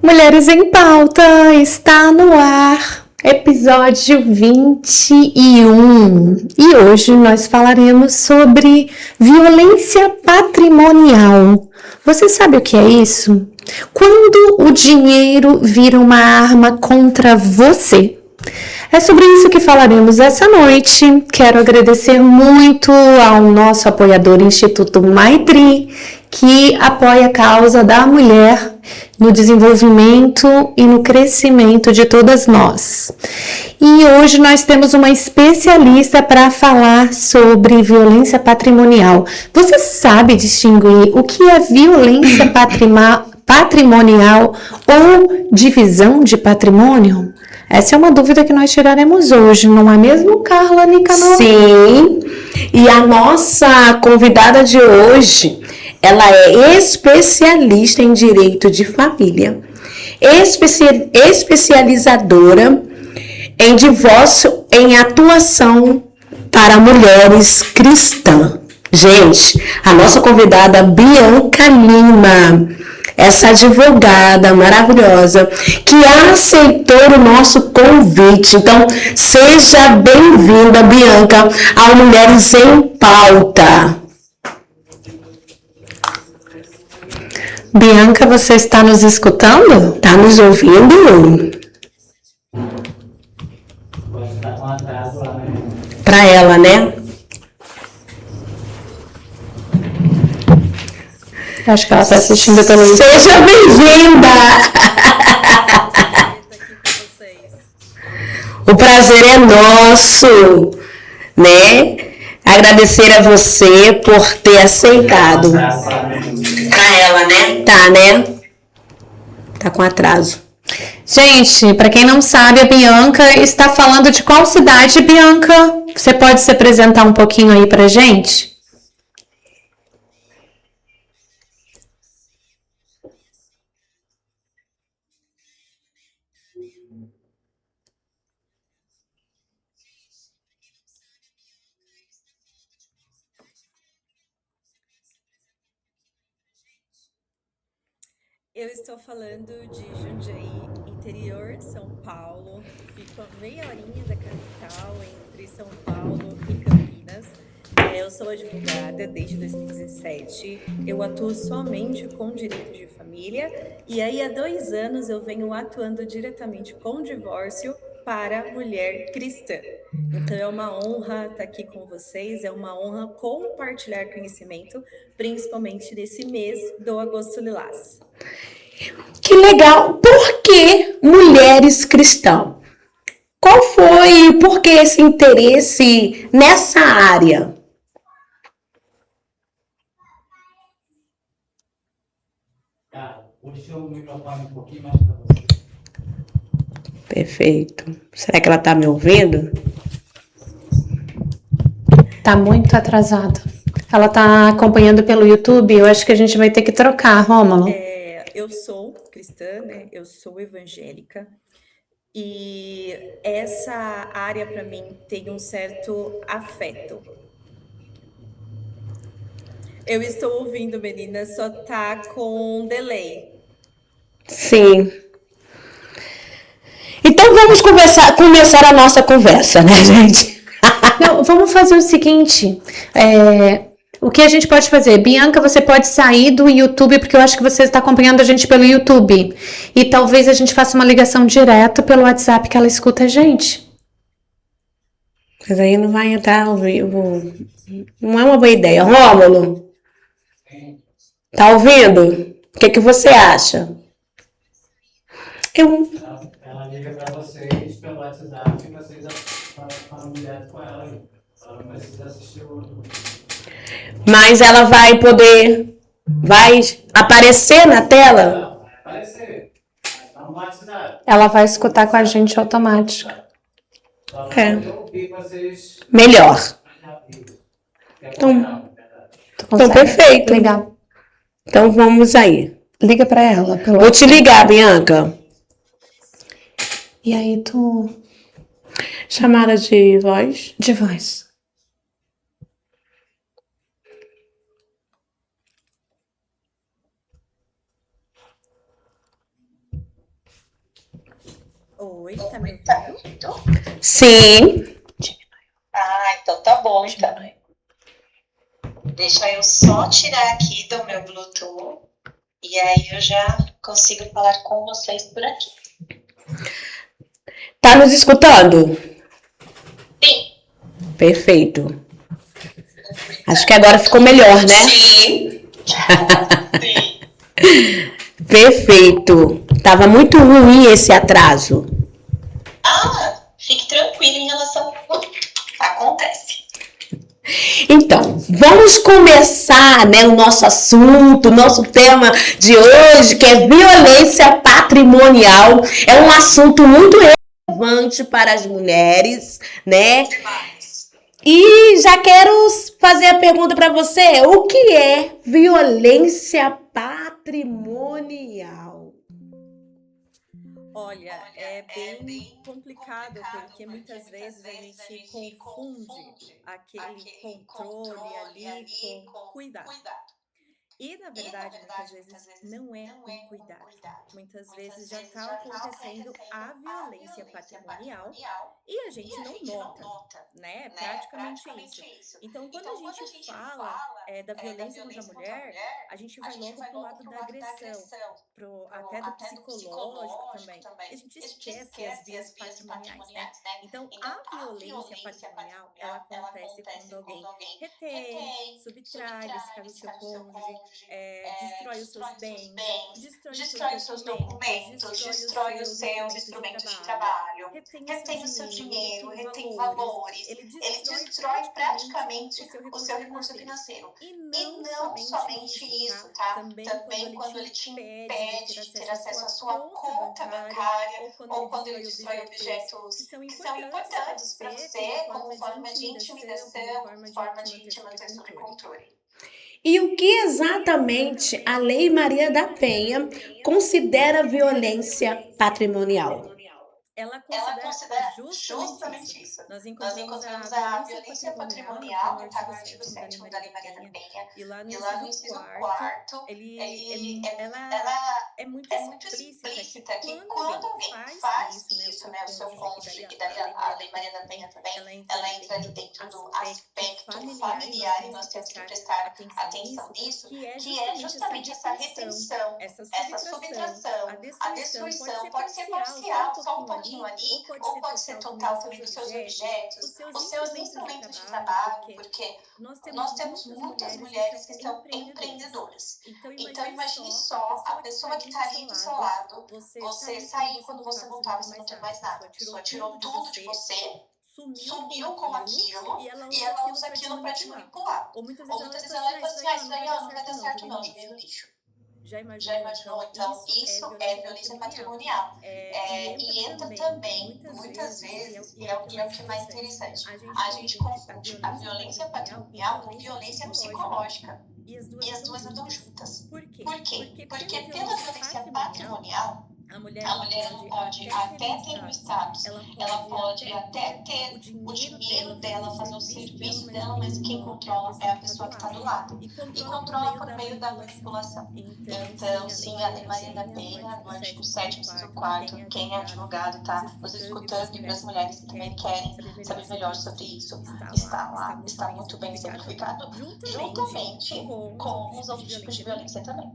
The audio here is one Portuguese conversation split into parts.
Mulheres em Pauta está no ar, episódio 21. E hoje nós falaremos sobre violência patrimonial. Você sabe o que é isso? Quando o dinheiro vira uma arma contra você. É sobre isso que falaremos essa noite. Quero agradecer muito ao nosso apoiador Instituto Maitri, que apoia a causa da mulher no desenvolvimento e no crescimento de todas nós. E hoje nós temos uma especialista para falar sobre violência patrimonial. Você sabe distinguir o que é violência patrimonial ou divisão de patrimônio? Essa é uma dúvida que nós tiraremos hoje, não é mesmo, Carla Nicanor? Sim, e a nossa convidada de hoje, ela é especialista em direito de família, especializadora em divórcio em atuação para mulheres cristãs. Gente, a nossa convidada Bianca Lima, essa advogada maravilhosa que aceitou o nosso convite. Então, seja bem-vinda, Bianca, ao Mulheres em Pauta. Bianca, você está nos escutando? Está nos ouvindo? Para ela, né? Acho que ela está assistindo pelo YouTube. Seja bem-vinda! O prazer é nosso, né? Agradecer a você por ter aceitado. Pra ela, né? Tá, né? Tá com atraso. Gente, para quem não sabe, a Bianca está falando de qual cidade, Bianca? Você pode se apresentar um pouquinho aí pra gente? Eu estou falando de Jundiaí, interior São Paulo. Fico a meia horinha da capital, entre São Paulo e Campinas. Eu sou advogada desde 2017. Eu atuo somente com direito de família. E aí, há 2 anos, eu venho atuando diretamente com divórcio para mulher cristã. Então, é uma honra estar aqui com vocês. É uma honra compartilhar conhecimento, principalmente nesse mês do Agosto Lilás. Que legal! Por que mulheres cristãs? Por que esse interesse nessa área? Puxa o microfone um pouquinho mais para você. Perfeito. Será que ela está me ouvindo? Tá muito atrasado. Ela tá acompanhando pelo YouTube, eu acho que a gente vai ter que trocar, Rômulo. Eu sou cristã, né? Eu sou evangélica. E essa área, para mim, tem um certo afeto. Eu estou ouvindo, meninas, só tá com delay. Sim. Então vamos começar a nossa conversa, né, gente? Não, vamos fazer o seguinte, o que a gente pode fazer? Bianca, você pode sair do YouTube, porque eu acho que você está acompanhando a gente pelo YouTube. E talvez a gente faça uma ligação direta pelo WhatsApp que ela escuta a gente. Mas aí não vai entrar ao vivo. Não é uma boa ideia. Rômulo, tá ouvindo? O que você acha? Ela liga para vocês pelo WhatsApp e vocês falam direto com ela aí. Ela não precisa assistir o outro. Mas ela vai aparecer na tela? Não, vai aparecer. Tá no WhatsApp. Ela vai escutar com a gente automático. Só para eu ouvir vocês. Melhor. Então, Então, perfeito. Legal. Então, vamos aí. Liga pra ela. Vou te ligar, Bianca. E aí, tu... Chamada de voz. De voz. Oi, tá me ouvindo? Sim. Então tá bom, então. Deixa eu só tirar aqui do meu Bluetooth e aí eu já consigo falar com vocês por aqui. Tá nos escutando? Sim. Perfeito. Acho que agora ficou melhor, né? Sim. Sim. Perfeito. Tava muito ruim esse atraso. Fique tranquilo em relação a acontece. Então, vamos começar, né, o nosso assunto, o nosso tema de hoje, que é violência patrimonial. É um assunto muito relevante para as mulheres, né? Demais. E já quero fazer a pergunta para você: o que é violência patrimonial? Olha, é bem complicado porque muitas vezes a gente confunde aquele controle ali com cuidado. E, na verdade, muitas vezes não é um cuidado. Muitas vezes já está acontecendo a violência patrimonial e a gente não nota, né? É praticamente isso. Então, quando a gente fala da violência contra a mulher, a gente vai logo para o lado da agressão, até do psicológico também. E a gente esquece as vias patrimoniais, né? Então, a violência patrimonial, ela acontece quando alguém retém, subtrai, nesse caso, o seu cônjuge, destrói os seus bens, destrói os seus documentos, destrói os seus instrumentos de trabalho, retém o seu dinheiro, retém valores, ele destrói praticamente o seu recurso financeiro. E E não não somente isso, tá? Também quando ele te impede de ter acesso à sua conta bancária ou quando ele destrói destrói objetos que são que são importantes para importantes para você você como forma de intimidação, como forma de te manter te sob manter sob controle. E o que exatamente a Lei Maria da Penha considera violência patrimonial? Ela considera justamente isso. Nós encontramos a violência patrimonial no artigo 7º da Lei Maria da Penha, e lá no inciso 4º, ela é muito explícita que quando alguém faz isso, né, o seu cônjuge, que daí a Lei Maria da Penha também, ela entra ali dentro do aspecto familiar, e nós temos que prestar atenção nisso, que é justamente essa retenção, essa subtração, a destruição pode ser parcial, só um pouquinho ali, ou pode ser total também dos seus objetos, os seus instrumentos de trabalho, porque nós temos muitas mulheres que são empreendedoras. Então imagine só a pessoa que está ali do seu lado, você sair, quando você voltar, você não tem mais nada. A pessoa tirou tudo de você, sumiu com aquilo e ela usa aquilo para te manipular. Ou muitas vezes ela fala assim, isso daí não vai dar certo não, joguei no lixo. Já imaginou? Então, isso é violência patrimonial. E entra também, muitas vezes, e é o que é mais interessante, a gente confunde a violência patrimonial com violência psicológica. E as duas andam juntas. Por quê? Porque pela violência patrimonial, a mulher pode até ter um status, ela pode até ter o dinheiro dela, fazer o serviço dela, mas quem controla é a pessoa que está do lado. E controla por meio da manipulação. Então, sim, a Lei Maria da Penha, no artigo 7º, inciso 4º, quem é advogado está nos escutando, e para as mulheres que também querem saber melhor sobre isso, está lá, está muito bem exemplificado, juntamente com os outros tipos de violência também.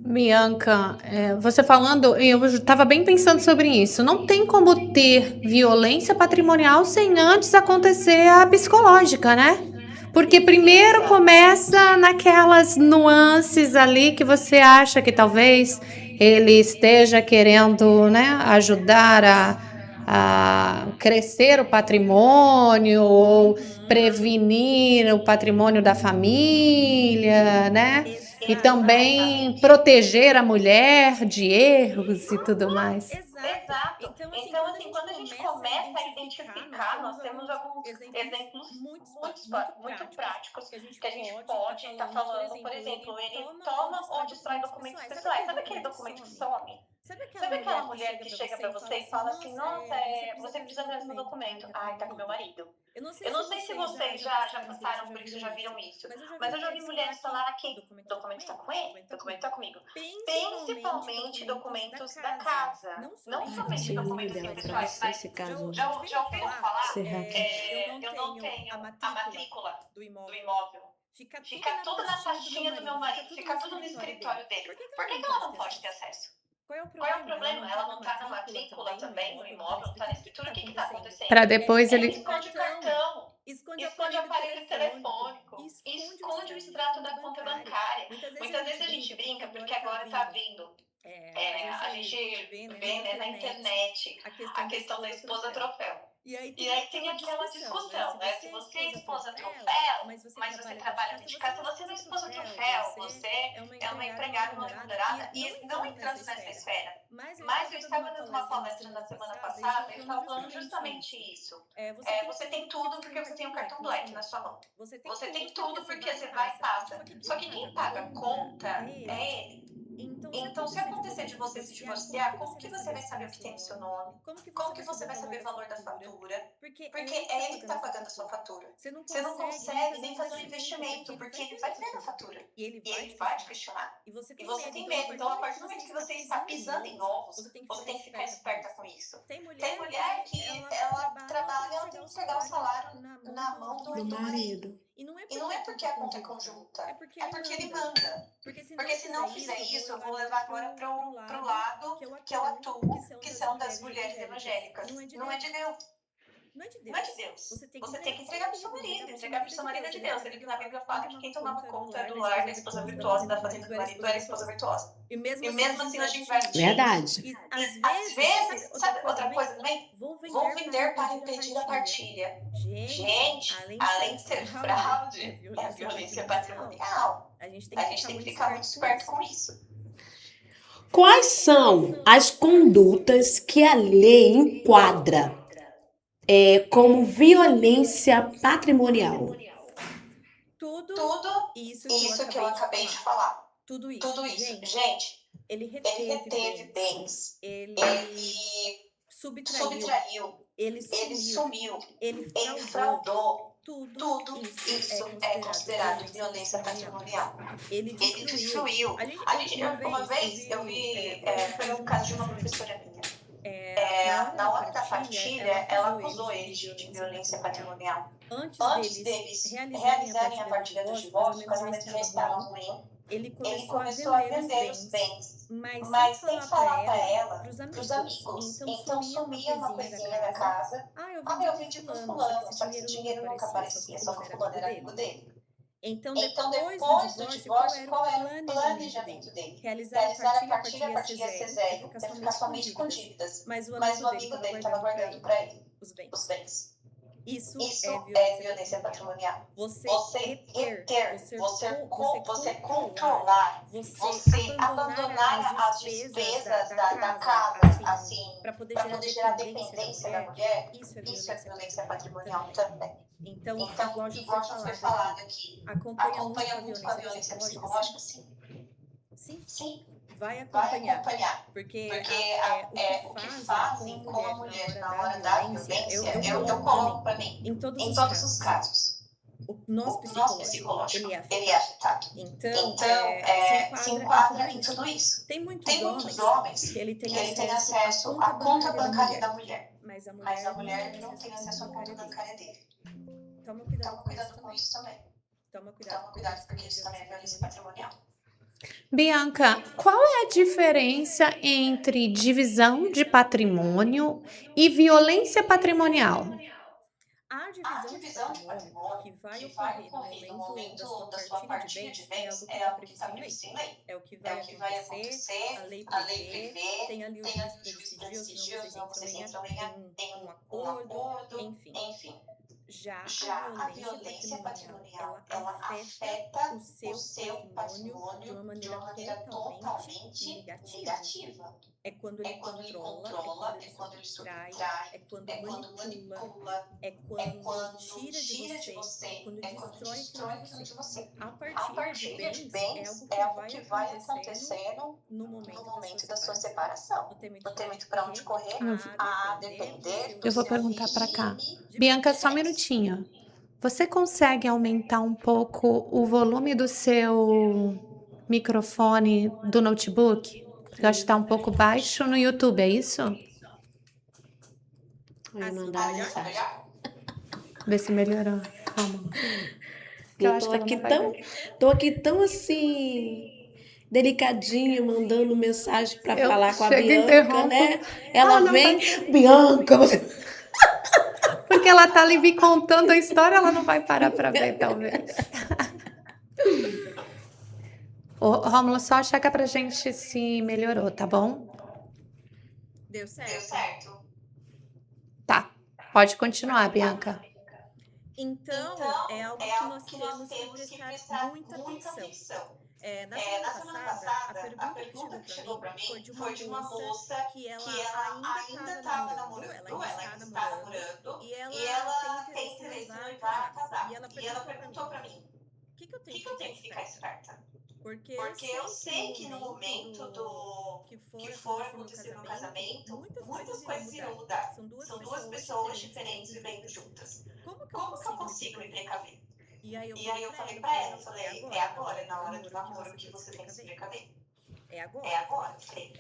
Bianca, você falando, eu estava bem pensando sobre isso. Não tem como ter violência patrimonial sem antes acontecer a psicológica, né? Porque primeiro começa naquelas nuances ali que você acha que talvez ele esteja querendo, né, ajudar a crescer o patrimônio ou prevenir o patrimônio da família, né? E também proteger a mulher de erros e tudo mais. Exato. Então, assim, quando a gente começa a identificar, nós temos alguns exemplos muito práticos que a gente pode estar falando. Por exemplo, ele toma ou destrói documentos pessoais. Sabe aquele documento que some? Sabe aquela mulher que chega pra você e fala assim, nossa, você precisa desse documento. Ai, tá com meu marido. Eu não Eu não sei se vocês já passaram por isso, já viram isso. Mas eu já ouvi mulheres falar que o documento tá com ele, o documento tá comigo. Principalmente documentos da casa. Não somente documentos pessoais, mas já ouviram falar? Eu não tenho a matrícula do imóvel. Fica tudo na pastinha do meu marido, fica tudo no escritório dele. Por que ela não pode ter acesso? Qual é o problema? Ela não tá na matrícula também, no imóvel, não tá na escritura? O que tá acontecendo? Para depois ele. Esconde o cartão, esconde o aparelho telefônico, esconde o extrato da conta bancária. Muitas vezes a gente brinca porque agora tá vindo. A gente vê, né, na internet a questão da esposa troféu. E aí tem aquela discussão, né? Se você é esposa troféu, mas você trabalha de casa, você não é esposa troféu, você é uma empregada, uma remunerada, e não entrando nessa esfera. Mas eu estava dando uma palestra na semana passada e eu estava falando justamente isso. Você tem tudo porque você tem um cartão Black na sua mão. Você tem tudo porque você vai e passa. Só que quem paga a conta é ele. Então, se acontecer de você se divorciar, como que você vai saber o que tem no seu nome? Como que você vai saber o valor da fatura? Porque é ele que está pagando a sua fatura. Você não consegue nem fazer um investimento, porque ele vai ver na fatura. E ele vai te questionar. E você tem medo. Então, a partir do momento que você está pisando em ovos, você tem que ficar esperta com isso. Tem mulher que ela trabalha, ela tem que pegar o salário na mão do marido. E não é porque a conta é conjunta, é porque ele manda. Porque se não fizer isso, eu vou levar agora pro lado que eu atuo, que são das mulheres evangélicas. Não é de Deus. Não é de Deus. Você tem que entregar pro seu marido. Entregar pro seu marido é de Deus. Ele que na Bíblia fala que quem tomava conta do lar da esposa virtuosa, da fazenda do marido, era a esposa virtuosa. E mesmo assim a gente vai... Verdade. Às vezes, sabe outra coisa também? Vou vender para impedir a partilha. Gente, além de ser fraude, é violência patrimonial. A gente tem que ficar muito esperto com isso. Quais são as condutas que a lei enquadra como violência patrimonial? Tudo isso que eu acabei de falar. Tudo isso. Gente, ele reteve bens. Ele subtraiu. Ele sumiu. Ele fraudou. Tudo isso é considerado violência patrimonial. Ele destruiu. Uma vez eu vi, foi um caso de uma professora minha. Na hora da partilha, ela acusou eles de violência patrimonial. Antes deles realizarem a partilha do divórcio, o casamento já estava ruim. Ele começou a vender os bens, mas sem falar para ela, pros amigos. Então sumia uma coisinha da casa. Eu vendi pro fulano, só que esse dinheiro nunca aparecia, só que o fulano era amigo dele. Então, depois do divórcio, qual era o planejamento dele? Realizar a partilha ia ser zero, ia ficar somente com dívidas. Mas o amigo dele estava guardando para ele os bens. Isso é violência patrimonial. Você reter, você controlar, você abandonar as despesas da casa, assim, para poder gerar dependência da mulher, isso é violência patrimonial também. Então igual já foi falado aqui, acompanha muito com a violência psicológica, sim. Sim. Vai acompanhar. Porque o que fazem com a mulher na hora da violência, eu coloco para mim, em todos os casos. O nosso psicológico, ele é afetado. Então se enquadra em tudo isso. Tem muitos homens que ele tem acesso à conta bancária da mulher. Mas a mulher não tem acesso à conta bancária dele. Toma cuidado com isso também. Toma cuidado porque isso também é violência patrimonial. Bianca, qual é a diferença entre divisão de patrimônio e violência patrimonial? A divisão de patrimônio que vai ocorrer no momento da sua partilha de bens é algo que está previsto em lei. É o que vai acontecer, a lei prevê, tem ali os subsídios, senão vocês entram em um acordo, enfim. Já a violência patrimonial, ela afeta o seu patrimônio de uma maneira totalmente negativa. É quando ele controla, é quando ele subtrai, é quando manipula, é quando tira de você, é quando destrói aquilo de você. A A partilha de bens algo é algo que que vai vai acontecendo acontecendo no no momento momento da da sua sua separação. separação. Não tem muito para onde correr, A depender Eu do vou seu perguntar para cá. regime Bianca, de só um sexo. minutinho. Você consegue aumentar um pouco o volume do seu microfone do notebook? Porque eu acho que está um pouco baixo no YouTube, é isso? Aí Assim, mandar melhor? mensagem. Vê se melhorou. Calma. Que eu Eu acho tô que ela aqui não vai tão, ver. tô aqui tão assim, delicadinha, mandando mensagem para Eu falar com a chego e Bianca, interrompo. né? Ela não vem, vai. Bianca, você... Porque ela tá ali me contando a história, ela não vai parar para ver, talvez. Ô, Rômulo, só checa pra gente se melhorou, tá bom? Deu Deu certo? certo? Tá. Pode continuar, Bianca. Então, é algo é que algo nós que nós temos que temos que prestar prestar muita muita atenção. atenção. Na Na semana semana passada, passada, a pergunta que chegou para foi mim de foi de uma moça que ela que ela ainda ainda estava estava namorando, ela namorando, ainda ela ainda está está namorando, namorando, e e ela tem ela tem interesse em interesse em noivar e noivar e casar. E casar. ela E ela perguntou perguntou para para mim, mim, o que eu o tenho que eu tenho que que ficar ficar esperta? esperta? Porque Porque eu sei que no no momento que que for for acontecer acontecer meu meu casamento, casamento, muitas muitas coisas coisas irão irão mudar. mudar. São duas São duas pessoas diferentes diferentes vivendo vivendo juntas. juntas. Como que eu Como que eu consigo me consigo me precaver? precaver? E aí eu E aí eu falei falei para pra ela, ela, eu eu falei, falei, é agora, na hora do namoro namoro que que você você tem tem que que se se precaver. precaver. É É agora. agora, eu falei.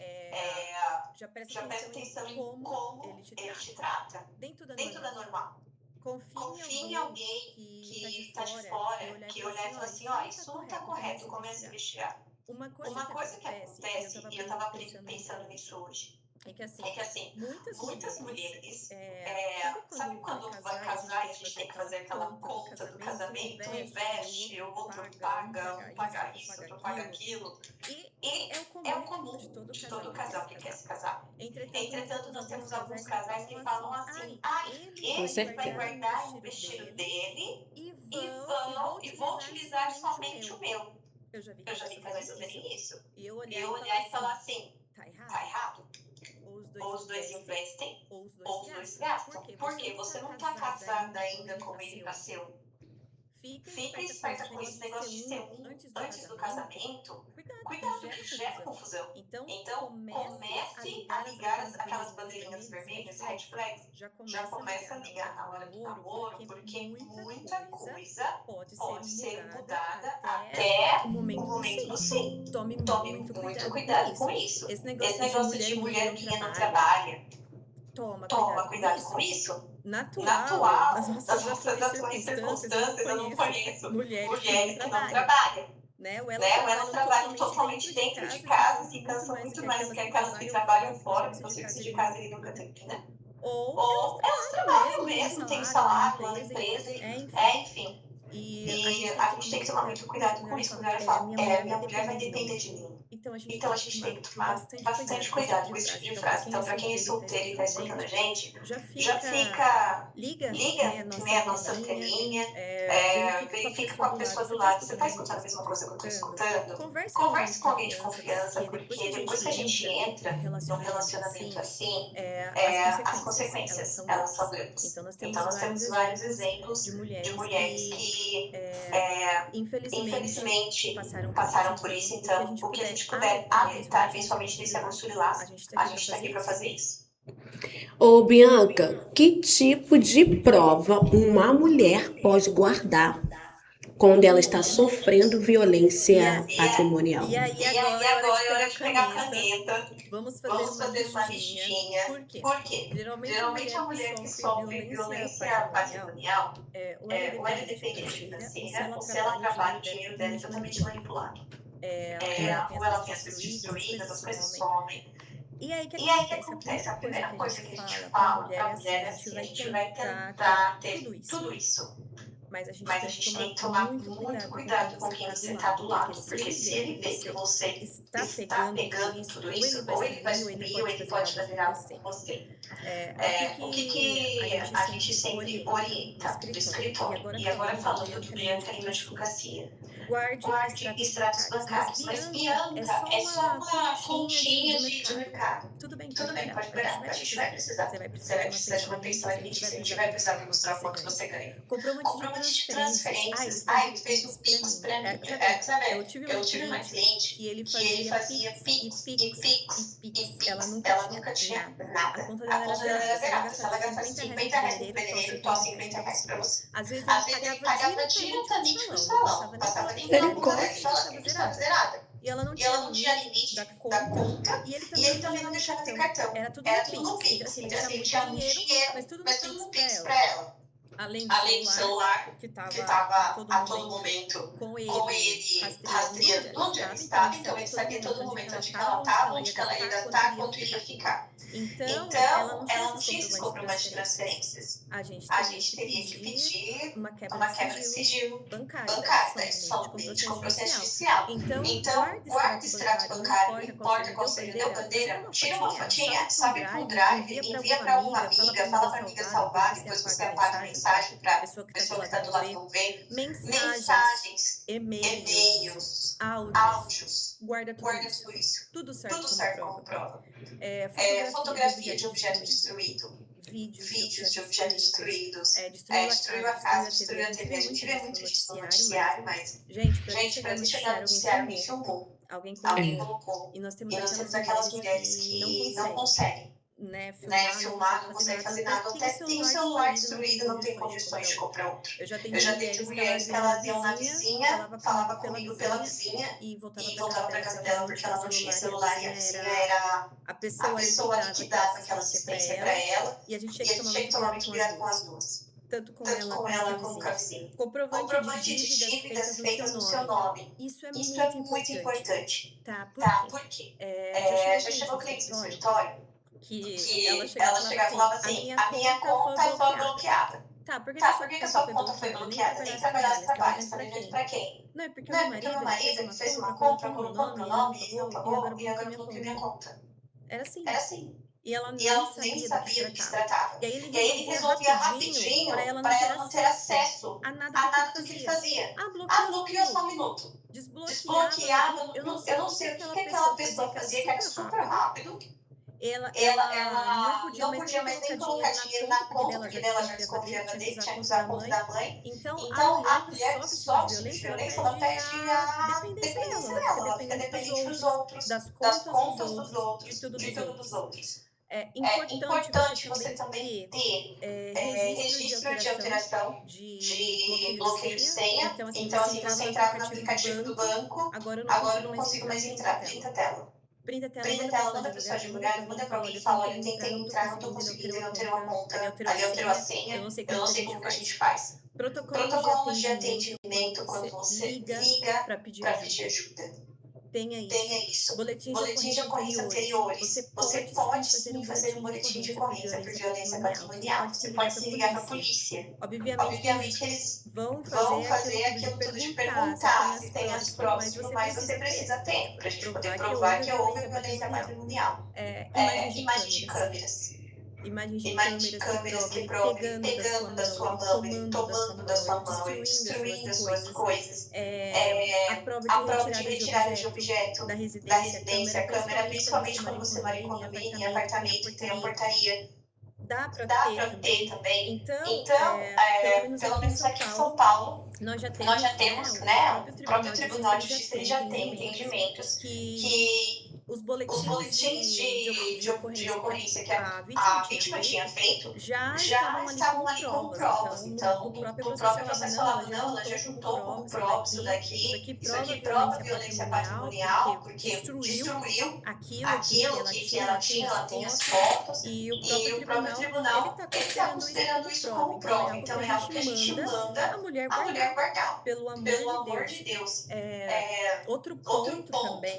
Já Já presta atenção em como ele te ele te trata. trata. Dentro da Dentro da normal. Confie em alguém que tá de fora, que olhar e falar assim, ó, isso não tá correto, comece a investigar. Uma Uma coisa que acontece, e eu tava pensando nisso hoje, é que assim, muitas mulheres, sabe quando vai casar e a gente tem que fazer aquela conta do casamento, um investe, o outro paga, um paga isso, outro paga aquilo, e é o comum de todo casal que quer se casar. Entretanto, nós temos alguns casais que falam assim, Com ele vai certeza. guardar o vestido dele e vou utilizar somente o meu. Eu já vi casais fazerem isso. E eu olhar e falar assim, tá errado? Ou os dois investem, ou os dois gastam. Porque você não tá casada ainda como ele nasceu. Fica esperta com esse negócio de ser um antes do casamento. Cuidado que gera confusão. Então, comece a ligar aquelas bandeirinhas vermelhas, red flags. Já começa a ligar na hora do namoro, porque muita coisa pode ser mudada até o momento do sim. Tome muito cuidado com isso. Esse negócio de mulher que não trabalha, toma cuidado com isso. Natural, nas nossas atuais circunstâncias, eu não conheço mulheres que não trabalham. Ou elas trabalham totalmente dentro de casa e cansam muito mais que aquelas que trabalham fora, porque o serviço de casa ele nunca termina. Ou elas trabalham mesmo, tem salário lá na empresa, enfim. E a gente tem que tomar muito cuidado com isso. Quando ela fala, minha mulher vai depender de mim. Então a gente tem que tomar bastante cuidado com esse tipo de frase. Então, para quem é solteiro e está escutando a gente, já liga a nossa anteninha, verifica com a pessoa do lado. Você está escutando a mesma coisa que eu estou escutando? Converse com alguém de confiança, porque depois que a gente entra num relacionamento assim, as consequências elas são grandes. Então nós temos vários exemplos de mulheres que infelizmente passaram por isso. Então, o que a gente puder alertar, principalmente nesse Agostinho Lilás, a gente está aqui para fazer isso. Ô, Bianca, que tipo de prova uma mulher pode guardar quando ela está sofrendo violência patrimonial? E agora é hora de pegar a caneta. Vamos fazer uma listinha. Por quê? Geralmente a mulher que sofre violência patrimonial, ou ela é dependente financeira, ou se ela trabalha, o dinheiro dela é totalmente manipulado. Ou ela tem as coisas destruídas, as coisas somem. E aí que acontece? A primeira coisa que a gente fala para a mulher é assim, a gente vai tentar ter tudo isso. Mas a gente tem que tomar muito cuidado com quem você está do lado, porque se ele vê que você está pegando tudo isso, ou ele vai subir, ou ele pode fazer algo com você. O que a gente sempre orienta do escritório, e agora falando do Bianca e advocacia, guarde extratos bancários. Mas Bianca é só uma continha de mercado. Tudo bem, pode esperar. A gente vai precisar. Você vai precisar de uma pensão elite, a gente vai precisar mostrar quanto você ganha. Comprovante de transferências. Ele fez um Pix pra mim. Eu tive uma cliente que ele fazia Pix. Ela nunca tinha nada. A conta dela era zerada. Se ela gastasse 50 reais no fevereiro, tô 50 reais pra você. Às vezes ele pagava diretamente pro salão. Passava nem na conta dele, estava zerada. E ela não tinha limite da conta. E ele também não deixava ter cartão. Era tudo no Pix. Então, assim, ele tinha muito dinheiro, mas tudo no Pix pra ela. Além do celular, que estava a todo momento com ele rastreando onde ela estava, então ele sabia todo momento onde ela estava, onde ela ia gastar, quanto ia ficar. Então, ela não tinha esses comprovantes de transferências. A gente teria que pedir uma quebra de sigilo bancário, somente com processo judicial. Então, guarde extrato bancário, não importa qual seja, deu bandeira, tira uma fotinha, sobe pro drive, envia para alguma amiga, fala para amiga salvar, depois você apaga a mensagem para a pessoa que está do lado não ver. Mensagens, e-mails, áudios, guarda tudo isso. Tudo serve como prova. Fotografia de objeto destruído, vídeos de objetos destruídos, destruiu a casa, destruiu a TV. A gente vê muito isso no noticiário, mas, gente, pra gente chegar no noticiário, alguém filmou, alguém colocou. E nós temos aquelas mulheres que não conseguem filmar, não conseguem fazer nada, até tem celular destruído, não tem condições de comprar outro. Eu já tive mulheres que elas iam na vizinha, falava comigo pela vizinha e voltava pra casa dela porque ela não tinha celular e a vizinha era a pessoa que dava aquela assistência pra ela, e a gente tinha que tomar muito cuidado com as duas. Tanto com ela como com a vizinha. Comprovante de dívidas feitas no seu nome. Isso é muito importante. Tá, por quê? Já chegou cliente no escritório que ela chegava e falava assim, a minha conta foi bloqueada. Tá, por que a sua conta foi bloqueada? Nem trabalhar esse trabalho, você tá devendo pra quem? Não, é porque o meu marido fez uma compra, colocou meu nome, ele não pagou, e agora bloqueou minha conta. Era assim. E ela nem sabia do que se tratava. E aí ele resolvia rapidinho para ela não ter acesso a nada do que ele fazia. Bloqueou só um minuto. Desbloqueava. Eu não sei o que aquela pessoa fazia, que era super rápido. Ela não podia mais nem colocar dinheiro na conta, porque ela já desconfiava dele, tinha que usar a conta da mãe. Então, a mulher que sofre de violência, ela perde a dependência dela, ela fica dependente dos outros, das contas dos outros, de tudo dos outros. É importante você também ter registro de alteração de bloqueio de senha. Então, assim, você entrar no aplicativo do banco, agora eu não consigo mais entrar, printa a tela. Printa a tela, manda a pessoa divulgar, manda pra alguém e fala, olha, eu tentei entrar, não tô conseguindo, eu não tenho uma conta, ali alterou a senha, eu não sei como que a gente faz. Protocolo de atendimento quando você liga pra pedir ajuda. Tenha isso. Boletim de ocorrência anteriores. Você pode sim fazer um boletim de ocorrência por violência patrimonial. Você pode se ligar para a polícia. Obviamente, eles vão fazer aquilo tudo de perguntar se tem as provas, mas você precisa ter para a gente poder provar que houve violência patrimonial. Imagens de câmeras. Imagens de câmeras que provem pegando da sua mão, tomando da sua mão e destruindo as suas coisas. A prova de retirada de objeto da residência, a câmera, principalmente quando você mora em condomínio, em apartamento, que tem a portaria. Dá pra ter também. Então, pelo menos aqui em São Paulo, nós já temos, o próprio Tribunal de Justiça, ele já tem entendimentos que os boletins de ocorrência que a vítima tinha feito já estavam ali com provas. Então, o próprio processo falava, não, ela já juntou com provas isso daqui prova violência patrimonial, porque destruiu aquilo que ela tinha as fotos, e o próprio tribunal ele está considerando isso como prova. Então, é algo que a gente manda a mulher guardar, pelo amor de Deus. Outro ponto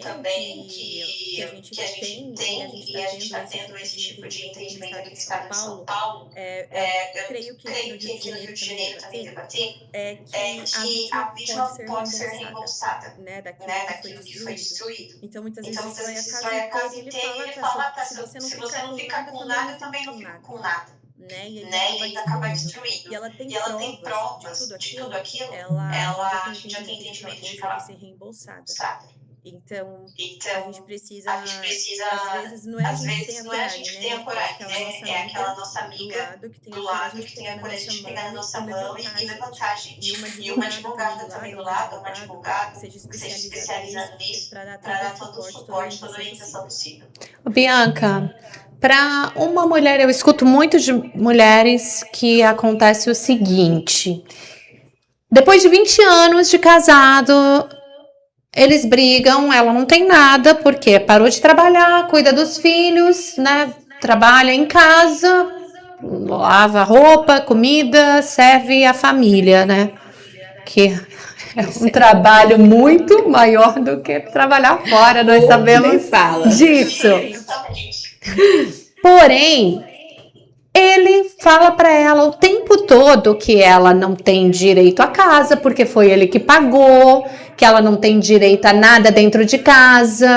também que a gente tem e a gente está tendo esse tipo de entendimento aqui no estado de São Paulo, eu creio que aqui no Rio de Janeiro também debater, que a vítima pode ser reembolsada, daquilo que foi destruído. Então, muitas vezes vai a casa inteira e ele fala, se você não ficar com nada, eu também não fico com nada. né? E né? aí E ainda acaba acaba destruindo. E ela tem tem provas provas de tudo aquilo, ela a gente já tem o entendimento de que ela vai ser reembolsada. Então, a gente precisa, às vezes, não é a gente que tem a coragem, né? É aquela nossa amiga do lado que tem a coragem de pegar na nossa mão e levantar a gente. E uma advogada também do lado, uma advogada que seja que seja especializada especializada nisso, para dar para dar todo todo o o suporte, suporte, toda toda a a orientação orientação possível. possível. Bianca, para uma mulher, eu escuto muito de mulheres que acontece o seguinte: depois de 20 anos de casado, eles brigam, ela não tem nada, porque parou de trabalhar, cuida dos filhos, né? Trabalha em casa, lava roupa, comida, serve a família, né? Que é um trabalho muito maior do que trabalhar fora, nós sabemos disso. Porém, ele fala para ela o tempo todo que ela não tem direito à casa, porque foi ele que pagou, que ela não tem direito a nada dentro de casa,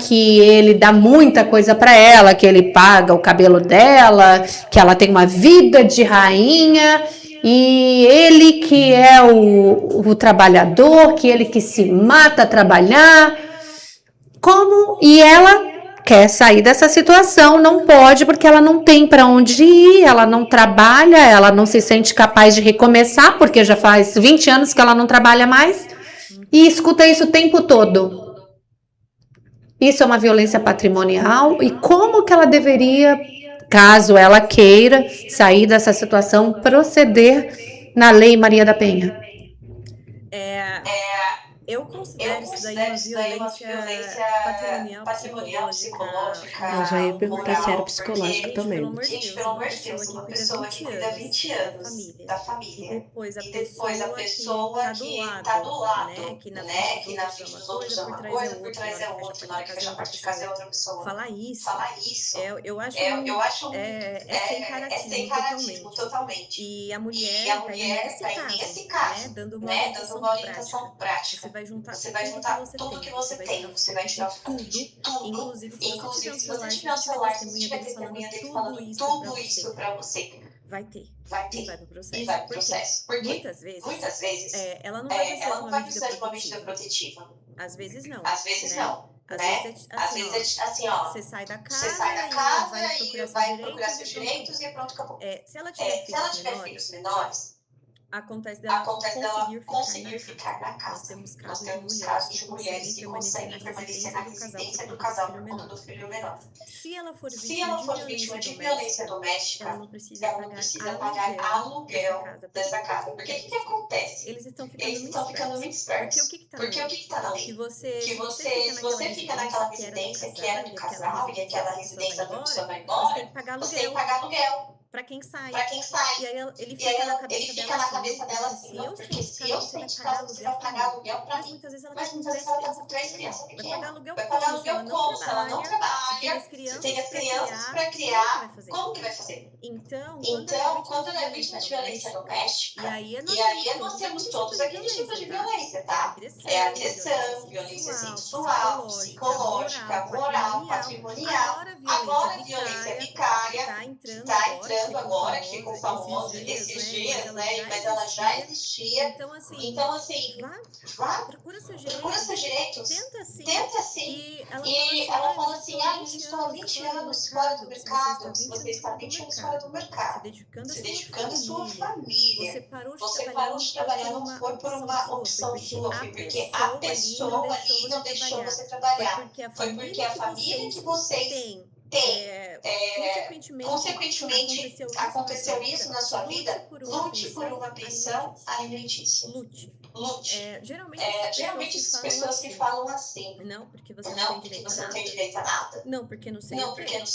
que ele dá muita coisa para ela, que ele paga o cabelo dela, que ela tem uma vida de rainha, e ele que é o trabalhador, que ele que se mata a trabalhar. Como? E ela quer sair dessa situação, não pode porque ela não tem para onde ir, ela não trabalha, ela não se sente capaz de recomeçar porque já faz 20 anos que ela não trabalha mais e escuta isso o tempo todo. Isso é uma violência patrimonial e como que ela deveria, caso ela queira sair dessa situação, proceder na Lei Maria da Penha? Eu considero isso daí uma violência patrimonial, psicológica, Eu já ia perguntar se era moral. psicológico Gente, também. pelo amor de Deus, uma pessoa que cuida 20 anos da família. E depois a pessoa que tá do lado, né? Que na frente dos outros é uma coisa, por trás é outra, na hora que fecha a porta de casa é outra pessoa. Falar isso, eu acho sem sem caratismo caratismo totalmente. E a mulher tá aí nesse caso, né? Dando uma orientação prática. Você vai juntar tudo que você tem, você vai tirar foto de tudo, inclusive se você tiver um celular, se você tiver testemunha dele falando tudo isso pra você, vai ter e vai pro processo. Porque muitas vezes ela não vai precisar de uma medida protetiva. Às vezes não. Às vezes é assim, ó. Você sai da casa e vai procurar seus direitos e pronto, acabou. Se ela tiver filhos menores, acontece dela conseguir ficar na casa. Nós temos casos de mulheres que conseguem permanecer na residência do casal por conta do filho menor. Se ela for vítima de violência doméstica, ela não precisa pagar aluguel dessa casa. Porque o que acontece? Eles estão ficando muito espertos. Porque o que está na lei? Que se você fica naquela residência que era do casal e aquela residência da pessoa vai embora, você tem que pagar aluguel. Pra quem sai. E aí ele fica na cabeça dela assim, não, porque se eu sair de casa, você vai pagar aluguel pra mim. Mas muitas vezes ela tá com 3 crianças pequenas. Vai pagar aluguel como? Se ela não trabalha, se tem as crianças pra criar, como que vai fazer? Então, quando ela é vítima de violência doméstica, e aí nós temos todos aqueles tipos de violência, tá? É agressão, violência sexual, psicológica, moral, patrimonial. Agora a violência vicária, que tá entrando agora, que ficou famoso esses dias, né? Mas ela já existia. Então, assim, vá, procura seus direitos, tenta sim. E ela fala assim, mas estou há 20 anos fora do mercado. Se você está 20 anos fora do mercado, se dedicando à sua família, você parou de trabalhar, não foi por uma opção sua, foi porque a pessoa ali não deixou você trabalhar. Foi porque a família que vocês têm, consequentemente, aconteceu isso na sua vida, lute por uma pensão alimentícia. Lute. Geralmente as pessoas que falam assim. Não, porque você não tem direito a nada. Não, porque não sei o quê.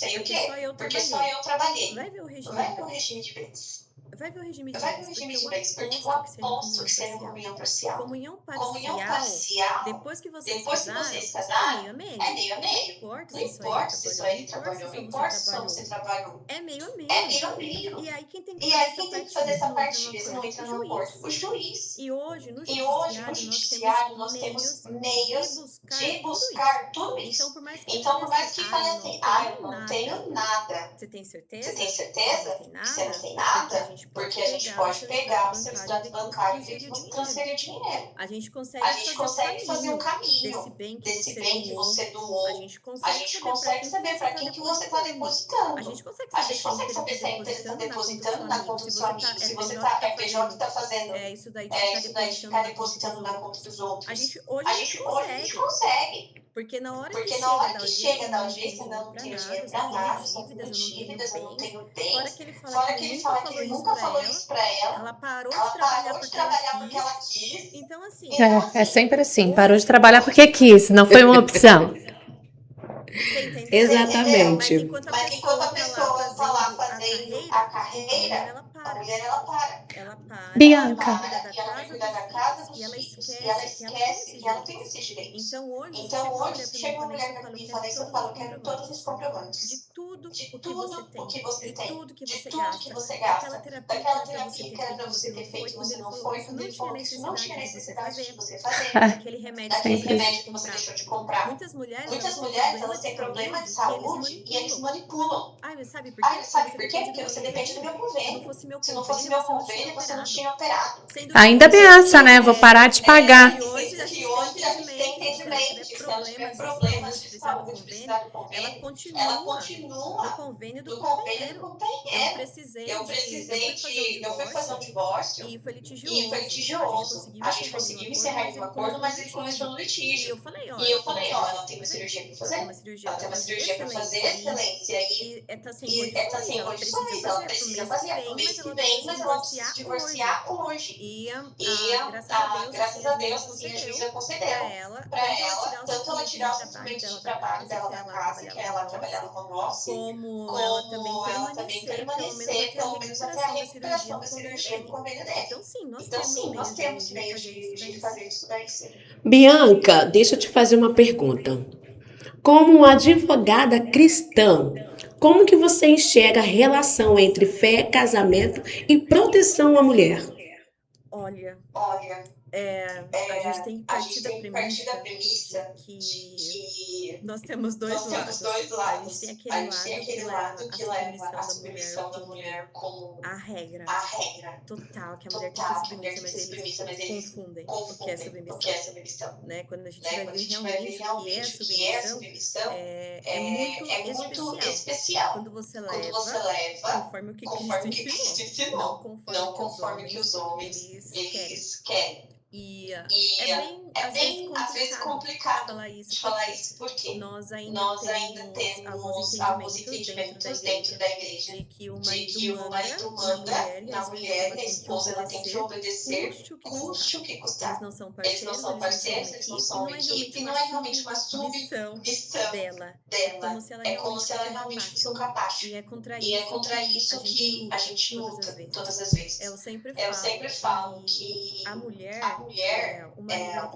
Porque só eu trabalhei. Vai ver o regime de bens. Vai ver o regime de Vai ver o bens, regime porque de eu bens, porque eu aposto que seria aposto que comunhão seria parcial. comunhão parcial. Comunhão Comunhão parcial, parcial, depois que vocês depois que casaram, vocês é casaram, meio a meio. é meio a Não meio. importa Não se só importa se só ele ele trabalhou, trabalhou, não não importa importa se se só só você você trabalhou. trabalhou. É meio a É meio. meio a meio. E aí quem tem que E fazer aí essa quem tem que parte fazer essa não entra parte no disso não acordo? entra O no acordo? juiz. O juiz. E hoje, no E hoje, no judiciário, nós temos meios meios de de buscar buscar tudo tudo isso. isso. Então, por mais que Então, fale por mais assim, que ah, fale eu assim, não eu não tenho tenho nada. nada. Você tem Você certeza tem que você não certeza tem que você não nada? tem Porque a nada? gente pode Porque a gente pegar o pode seu pegar o extrato seu bancário e extrato ver que você bancário e ver transferiu que você dinheiro. transferiu dinheiro. A gente A consegue gente fazer o consegue fazer o caminho desse caminho bem que desse você bem que doou. você A doou. gente A consegue gente saber para consegue quem que saber você para está quem que você está depositando. A depositando. gente consegue A saber gente se a consegue empresa saber está se a empresa está depositando na conta do seu amigo. Se Se você você tá, é é PJ que PJ está fazendo isso daí de ficar isso daí de depositando ficar na conta depositando dos na conta outros. dos outros. Hoje a gente Hoje a gente consegue. consegue. Porque na hora que Porque na chega hora da que audiência, chega eu da não audiência, tenho eu dinheiro não pra tenho nada, dinheiro eu para só nada, tenho só dívidas, tenho eu não tenho dívidas, eu não bens. tenho Fora bens. que ele fala Fora que que ele ele fala nunca que falou ele isso nunca pra falou ela. isso para ela. Ela parou de Ela trabalhar parou de porque ela trabalhar porque ela quis. quis. Então, assim, Então, É assim, sempre assim. Parou de trabalhar porque quis, não foi uma opção. você entendeu? Exatamente. Mas enquanto a Mas enquanto a pessoa pessoa tá lá fazendo fazendo a a carreira, carreira, a a mulher mulher ela para. ela para e ela vai Bianca, cuidar da E ela vai casa cuidar dos da casa filhos. E dos ela filhos. E ela esquece que ela tem esquece esses que ela tem direitos. esses direitos. Então hoje, se Então chega uma hoje, mulher se pra mim e chega uma fala isso, mulher eu para falo, mim eu e quero fala isso, eu todos os falo, quero todos os comprovantes de comprovantes. tudo De o que você tudo o tem, que você de tem. tudo que De você tudo que gasta, você daquela gasta. terapia que Daquela era pra você terapia ter que era feito para e você você não ter feito foi, e quando você ele não falou que foi. isso Quando não ele tinha falou que isso não necessidade tinha de você necessidade de fazer, você fazer. daquele remédio que você Daquele deixou de remédio que você comprar. deixou de comprar. Muitas mulheres, Muitas elas têm mulheres problema elas de têm problema de saúde e eles saúde e eles manipulam. manipulam. Ai, mas sabe por quê? Ah, Porque sabe você por quê? depende do Porque meu você depende do convênio. meu Se não convênio. fosse meu Se não fosse convênio, meu você não tinha convênio, você não operado. tinha operado. Sendo ainda bem que essa, né? Vou parar de pagar. que hoje a gente Que tem hoje a gente tem entendimento de que se ela entendimento tiver de que se ela tiver problemas problemas de de precisar do saúde, convênio, precisar do ela convênio, ela continua continua no convênio do do convênio do companheiro. Eu companheiro. precisei Eu de. Eu precisei fui fazer um de. Eu fui fazer um divórcio divórcio e foi e foi litigioso. A gente litigioso. conseguiu A gente encerrar ele no conseguiu acordo, encerrar mas ele no ele acordo, começou no mas ele começou litígio. no E eu litígio. falei, ó, E ela eu tem uma falei, ó, cirurgia ela pra tem uma fazer. cirurgia pra Ela tem fazer. uma cirurgia Ela pra tem uma fazer cirurgia pra fazer, excelência excelência aí. e tá sem E tá condições. sem Ela precisa condições, ela fazer pro precisa mês que fazer pro vem, mês mas que ela vem, precisa mas ela precisa se divorciar hoje. divorciar hoje. E E, graças a Deus, assim, assim, a a juíza juíza concedeu concedeu pra ela, tanto ela tirar os trabalho instrumentos dela de da trabalho casa, dela que da ela casa, que ela trabalhava trabalhava home office, como como ela também pelo menos permanecer, até a pelo menos até a recuperação da cirurgia recuperação no da convênio cirurgia no dele. convênio Então, dele. sim, nós Então, temos sim, nós meios temos de meios fazer isso daí, de sim. fazer isso daí, sim. Bianca, deixa eu te fazer uma pergunta. Como uma advogada cristã, como que você enxerga a relação entre fé, casamento e proteção à mulher? Olha, Olha, a gente tem que a partir gente da tem que partir da premissa premissa de de que que nós temos dois nós temos lados. dois A gente tem lados. aquele A gente tem lado que aquele leva lado a que leva submissão a da mulher submissão da como mulher como a regra a regra total, que a mulher tem que total, ser que a mulher submissa, tem que ser submissa, mas eles confundem o que é confundem o que submissão. é submissão. Né? Quando a gente Né? vai Quando a ver gente vai ver realmente o realmente o que é a submissão, é muito muito especial. especial. Quando você Quando você leva leva conforme o que conforme o que Cristo Cristo ensinou, ensinou, não não conforme conforme o que os homens eles querem. querem. E E é bem, às vezes, de complicado falar isso, de falar isso, porque nós ainda nós ainda temos temos alguns entendimentos dentro da igreja de que o de o marido manda manda na mulher e a esposa ela tem que obedecer, custe o que custe o que Eles custar. não são Eles não são parceiros, eles eles não não são são uma uma equipe, equipe, não é realmente uma submissão submissão dela. dela. É como se ela realmente fosse um capaz. E é contra E é contra isso que que a gente luta todas as vezes. Eu sempre falo que a mulher, o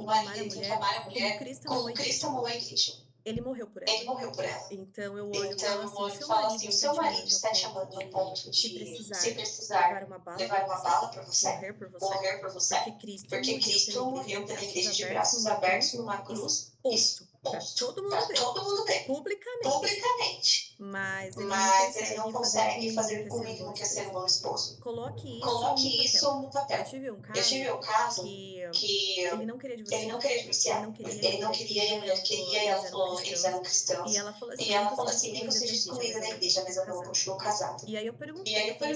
o marido tem que amar a mulher como Cristo amou a igreja. Ele morreu por ela. Ele morreu por ela. Então eu olho Então eu olho e falo assim, o seu marido está te amando no ponto de, se precisar levar uma bala para você, morrer por você, porque Cristo morreu pela igreja de braços abertos numa cruz, exposto para todo mundo ver, publicamente. Mas ele não consegue fazer comigo o que é ser um bom esposo. Coloque isso no papel. Eu tive um caso que ele não queria divorciar. Ele não queria, e a mulher queria, e ela falou, eles eram cristãos. E ela falou assim, nem que eu seja excluída da igreja, mas eu não continuo casado. E aí eu perguntei, falei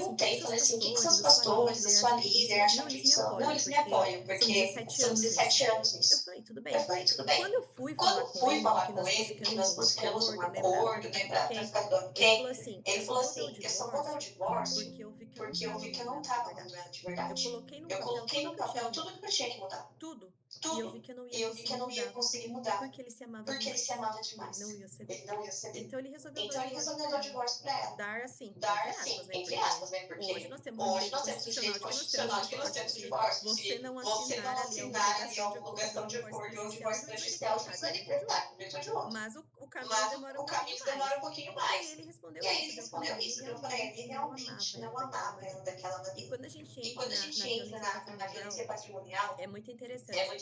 assim, o que são os pastores, a sua líder, acham que são? Não, eles me apoiam, porque são 17 anos nisso. Eu falei, tudo bem. Quando eu fui fui falar com ele que nós buscamos um acordo, né, pra ficar tudo ok. Ele falou assim, eu só vou dar o divórcio porque eu vi que eu não tava mudando de verdade. Eu coloquei no papel tudo que eu tinha que mudar. Tudo. E eu vi que eu não ia conseguir mudar. Porque ele se amava demais. Ele não ia ceder. Então ele resolveu dar o divórcio pra ela. Dar assim, entre aspas, né? Porque hoje nós temos o direito constitucional de que nós temos divórcio. Se você não assinar ali a homologação de acordo ou divórcio extrajudicial, você precisa decretar, direito de outro. Mas o caminho demora um pouquinho mais. E aí ele respondeu isso. Eu falei, ele realmente não amava ela daquela maneira. E quando a gente entra na violência patrimonial, é muito interessante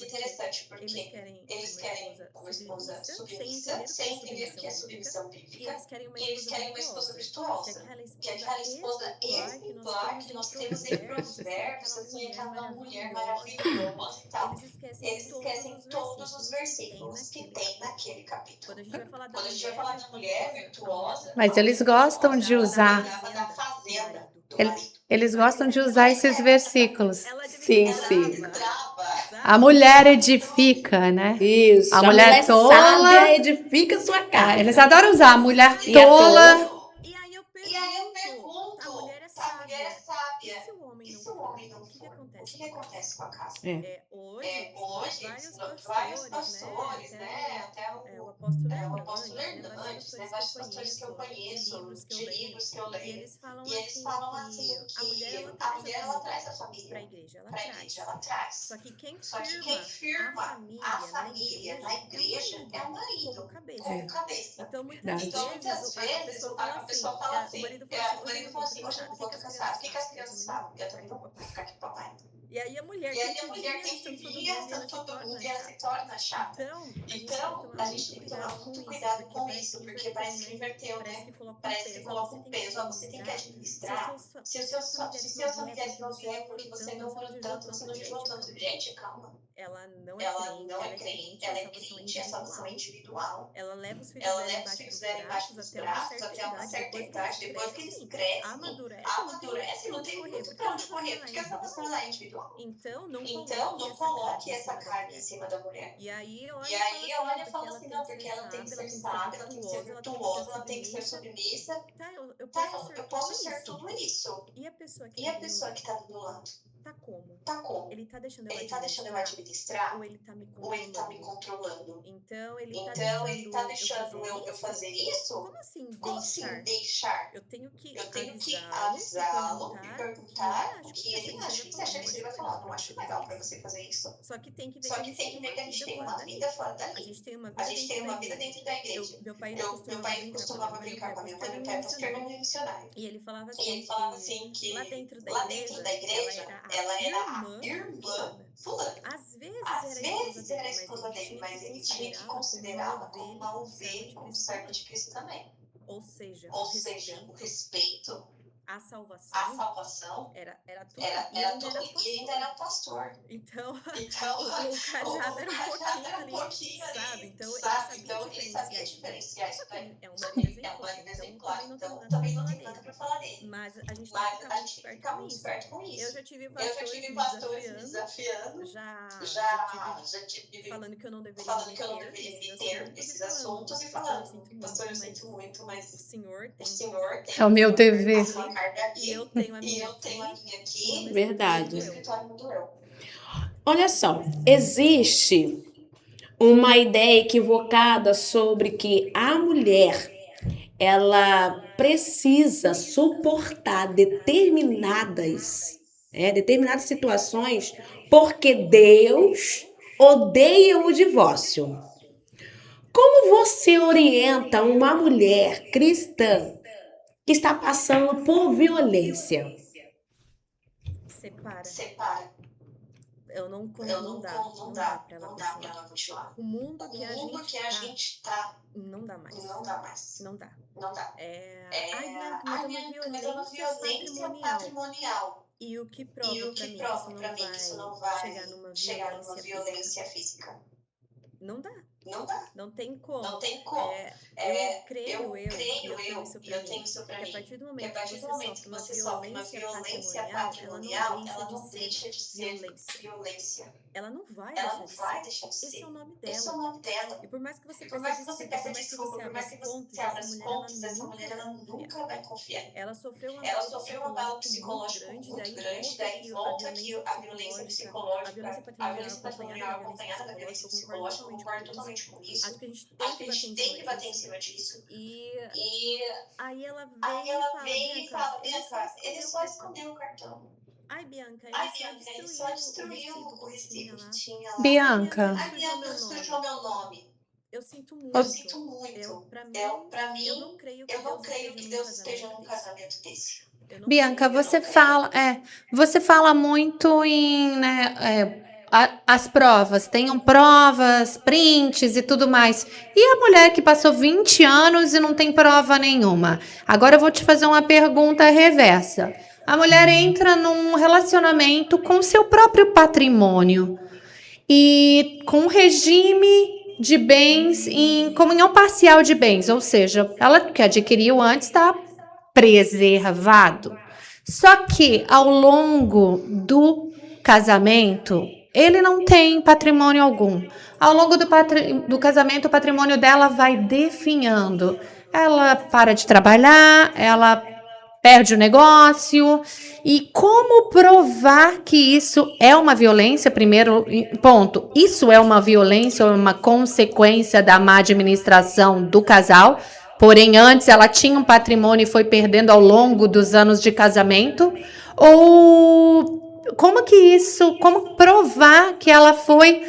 porque eles querem uma esposa submissa, sem entender o que é submissão bíblica, e eles querem uma esposa virtuosa, que é aquela esposa exemplar que nós temos em Provérbios, assim, aquela mulher maravilhosa e tal. Eles esquecem todos os versículos que tem naquele capítulo. Quando a gente vai falar da mulher virtuosa, Mas eles gostam de usar. da fazenda do Ele- marido. Eles gostam de usar esses versículos. Sim, sim. A mulher edifica, né? Isso. A mulher tola- sábia edifica sua casa. Eles adoram usar a mulher E a tola. E aí eu pergunto, a mulher é sábia. E se o homem não for? O que acontece com a casa? Hoje, vários pastores, né? Até o apóstolo Hernandes, né? Vários pastores que eu conheço, de livros que eu leio. E eles falam assim que a mulher ela traz a família para a igreja, ela traz. Só que quem firma a família na igreja é o marido, como cabeça. Então, muitas vezes a pessoa fala assim, o marido fala assim, hoje eu não vou descansar, o que as crianças falam? Eu também não vou ficar aqui com o papai. E aí a mulher tem que vir, todo mundo, e ela se torna chata. Então, a gente tem que tomar muito cuidado com isso, porque parece que inverteu, né? Parece que coloca um peso, você tem que administrar. Se os seus familiares não vierem porque você não orou tanto, você não jejuou tanto. Gente, calma. Ela não é crente, ela é crente, é salvação individual. Ela leva os filhos dela embaixo dos braços até uma certa idade, depois que eles crescem, amadurece, não tem muito pra onde correr, porque a salvação ela é individual. Então, não coloque essa carga em cima da mulher. E aí olha e fala assim, não, porque ela tem que ser sábia, ela tem que ser virtuosa, ela tem que ser submissa. Eu posso ser tudo isso. E a pessoa que tá do meu lado? Tá como? Ele tá deixando eu administrar? Ou ele tá me controlando? Então, ele tá deixando eu fazer isso? Como assim deixar? Eu tenho que avisá-lo e perguntar o que ele acha. O que você acha disso? Ele vai falar, não acho legal pra você fazer isso. Só que tem que ver que a gente tem uma vida fora dali. A gente tem uma vida dentro da igreja. Meu pai costumava brincar com a minha mãe, meu pai é pastor não é missionário. E ele falava assim que lá dentro da igreja ela era a irmã fulana. Às vezes era a esposa dele, mas ele tinha que considerá-la como uma ovelha, como serva de Cristo também. Ou seja, o respeito, a salvação era tudo. E ele ainda era pastor. Então o cajado era um pouquinho ali, sabe? Então ele sabia diferenciar isso daí. É um marido exemplar, então também não tem nada pra falar dele. Mas a gente tem que ficar muito esperto com isso. Eu já tive pastores me desafiando, já tive falando que eu não deveria me ter nesses assuntos e falando, pastor, eu sinto muito, mas o senhor tem É o meu dever. a sua carga aqui. E eu tenho a minha aqui. Verdade. No escritório mundo eu. Olha só, existe uma ideia equivocada sobre que a mulher ela precisa suportar determinadas situações porque Deus odeia o divórcio. Como você orienta uma mulher cristã que está passando por violência? Separa. Não dá pra ela continuar. O mundo que a gente tá não dá mais. Não dá. Mas é uma violência patrimonial. E o que prova pra mim que isso não vai chegar numa violência física? Não dá. Não dá. Não tem como. Não tem como. Eu creio, Eu creio, e eu tenho isso e pra eu tenho mim, isso pra que a mim, partir do que a momento que partir do momento que você você sofre sofre uma uma violência patrimonial, ela patrimonial, não ela deixa não de ser deixa de ser violência. violência. Ela não vai Ela deixar não de vai ser. deixar de Esse é ser. o nome Esse é dela. o nome dela. E por mais que você E por peça mais que você desculpa, peça por mais que desculpa, você por abra mais as que você pontes, abra essa as mulher ela pontes, essa nunca mulher vai ela confiar. nunca vai confiar. Ela sofreu um Ela abalo sofreu um abalo psicológico muito psicológico grande, muito daí grande, volta daí aqui volta aqui a violência a violência psicológica, a patrimonial violência acompanhada patrimonial da violência acompanhada da violência psicológica, eu concordo psicológica, eu totalmente concordo com isso. totalmente com isso. Acho que a gente tem Acho que que a bater gente em tem cima que bater em disso. cima disso. E E aí ela aí veio e ela fala, veio e Bianca, fala, ele só Bianca, ele escondeu o só cartão. escondeu o cartão. Ai, Bianca, Ai, ele só Bianca, ele só destruiu destruiu o o recibo recibo que que tinha lá. tinha lá. Bianca, Ai, Ai, Bianca, Bianca, ele sujou meu nome. Eu sinto Eu muito. sinto muito. Pra Pra mim, eu não mim, creio que eu não Deus creio esteja que num Deus esteja casamento num desse. casamento desse. Eu não Bianca, creio. você fala muito em, né, as provas, tenham provas, prints e tudo mais. E a mulher que passou 20 anos e não tem prova nenhuma? Agora eu vou te fazer uma pergunta reversa. A mulher entra num relacionamento com seu próprio patrimônio e com um regime de bens em comunhão parcial de bens, ou seja, ela que adquiriu antes está preservado. Só que ao longo do casamento, ele não tem patrimônio algum. Ao longo do casamento, o patrimônio dela vai definhando. Ela para de trabalhar, ela perde o negócio. E como provar que isso é uma violência? Primeiro ponto, isso é uma violência ou uma consequência da má administração do casal? Porém, antes ela tinha um patrimônio e foi perdendo ao longo dos anos de casamento? Ou como provar que ela foi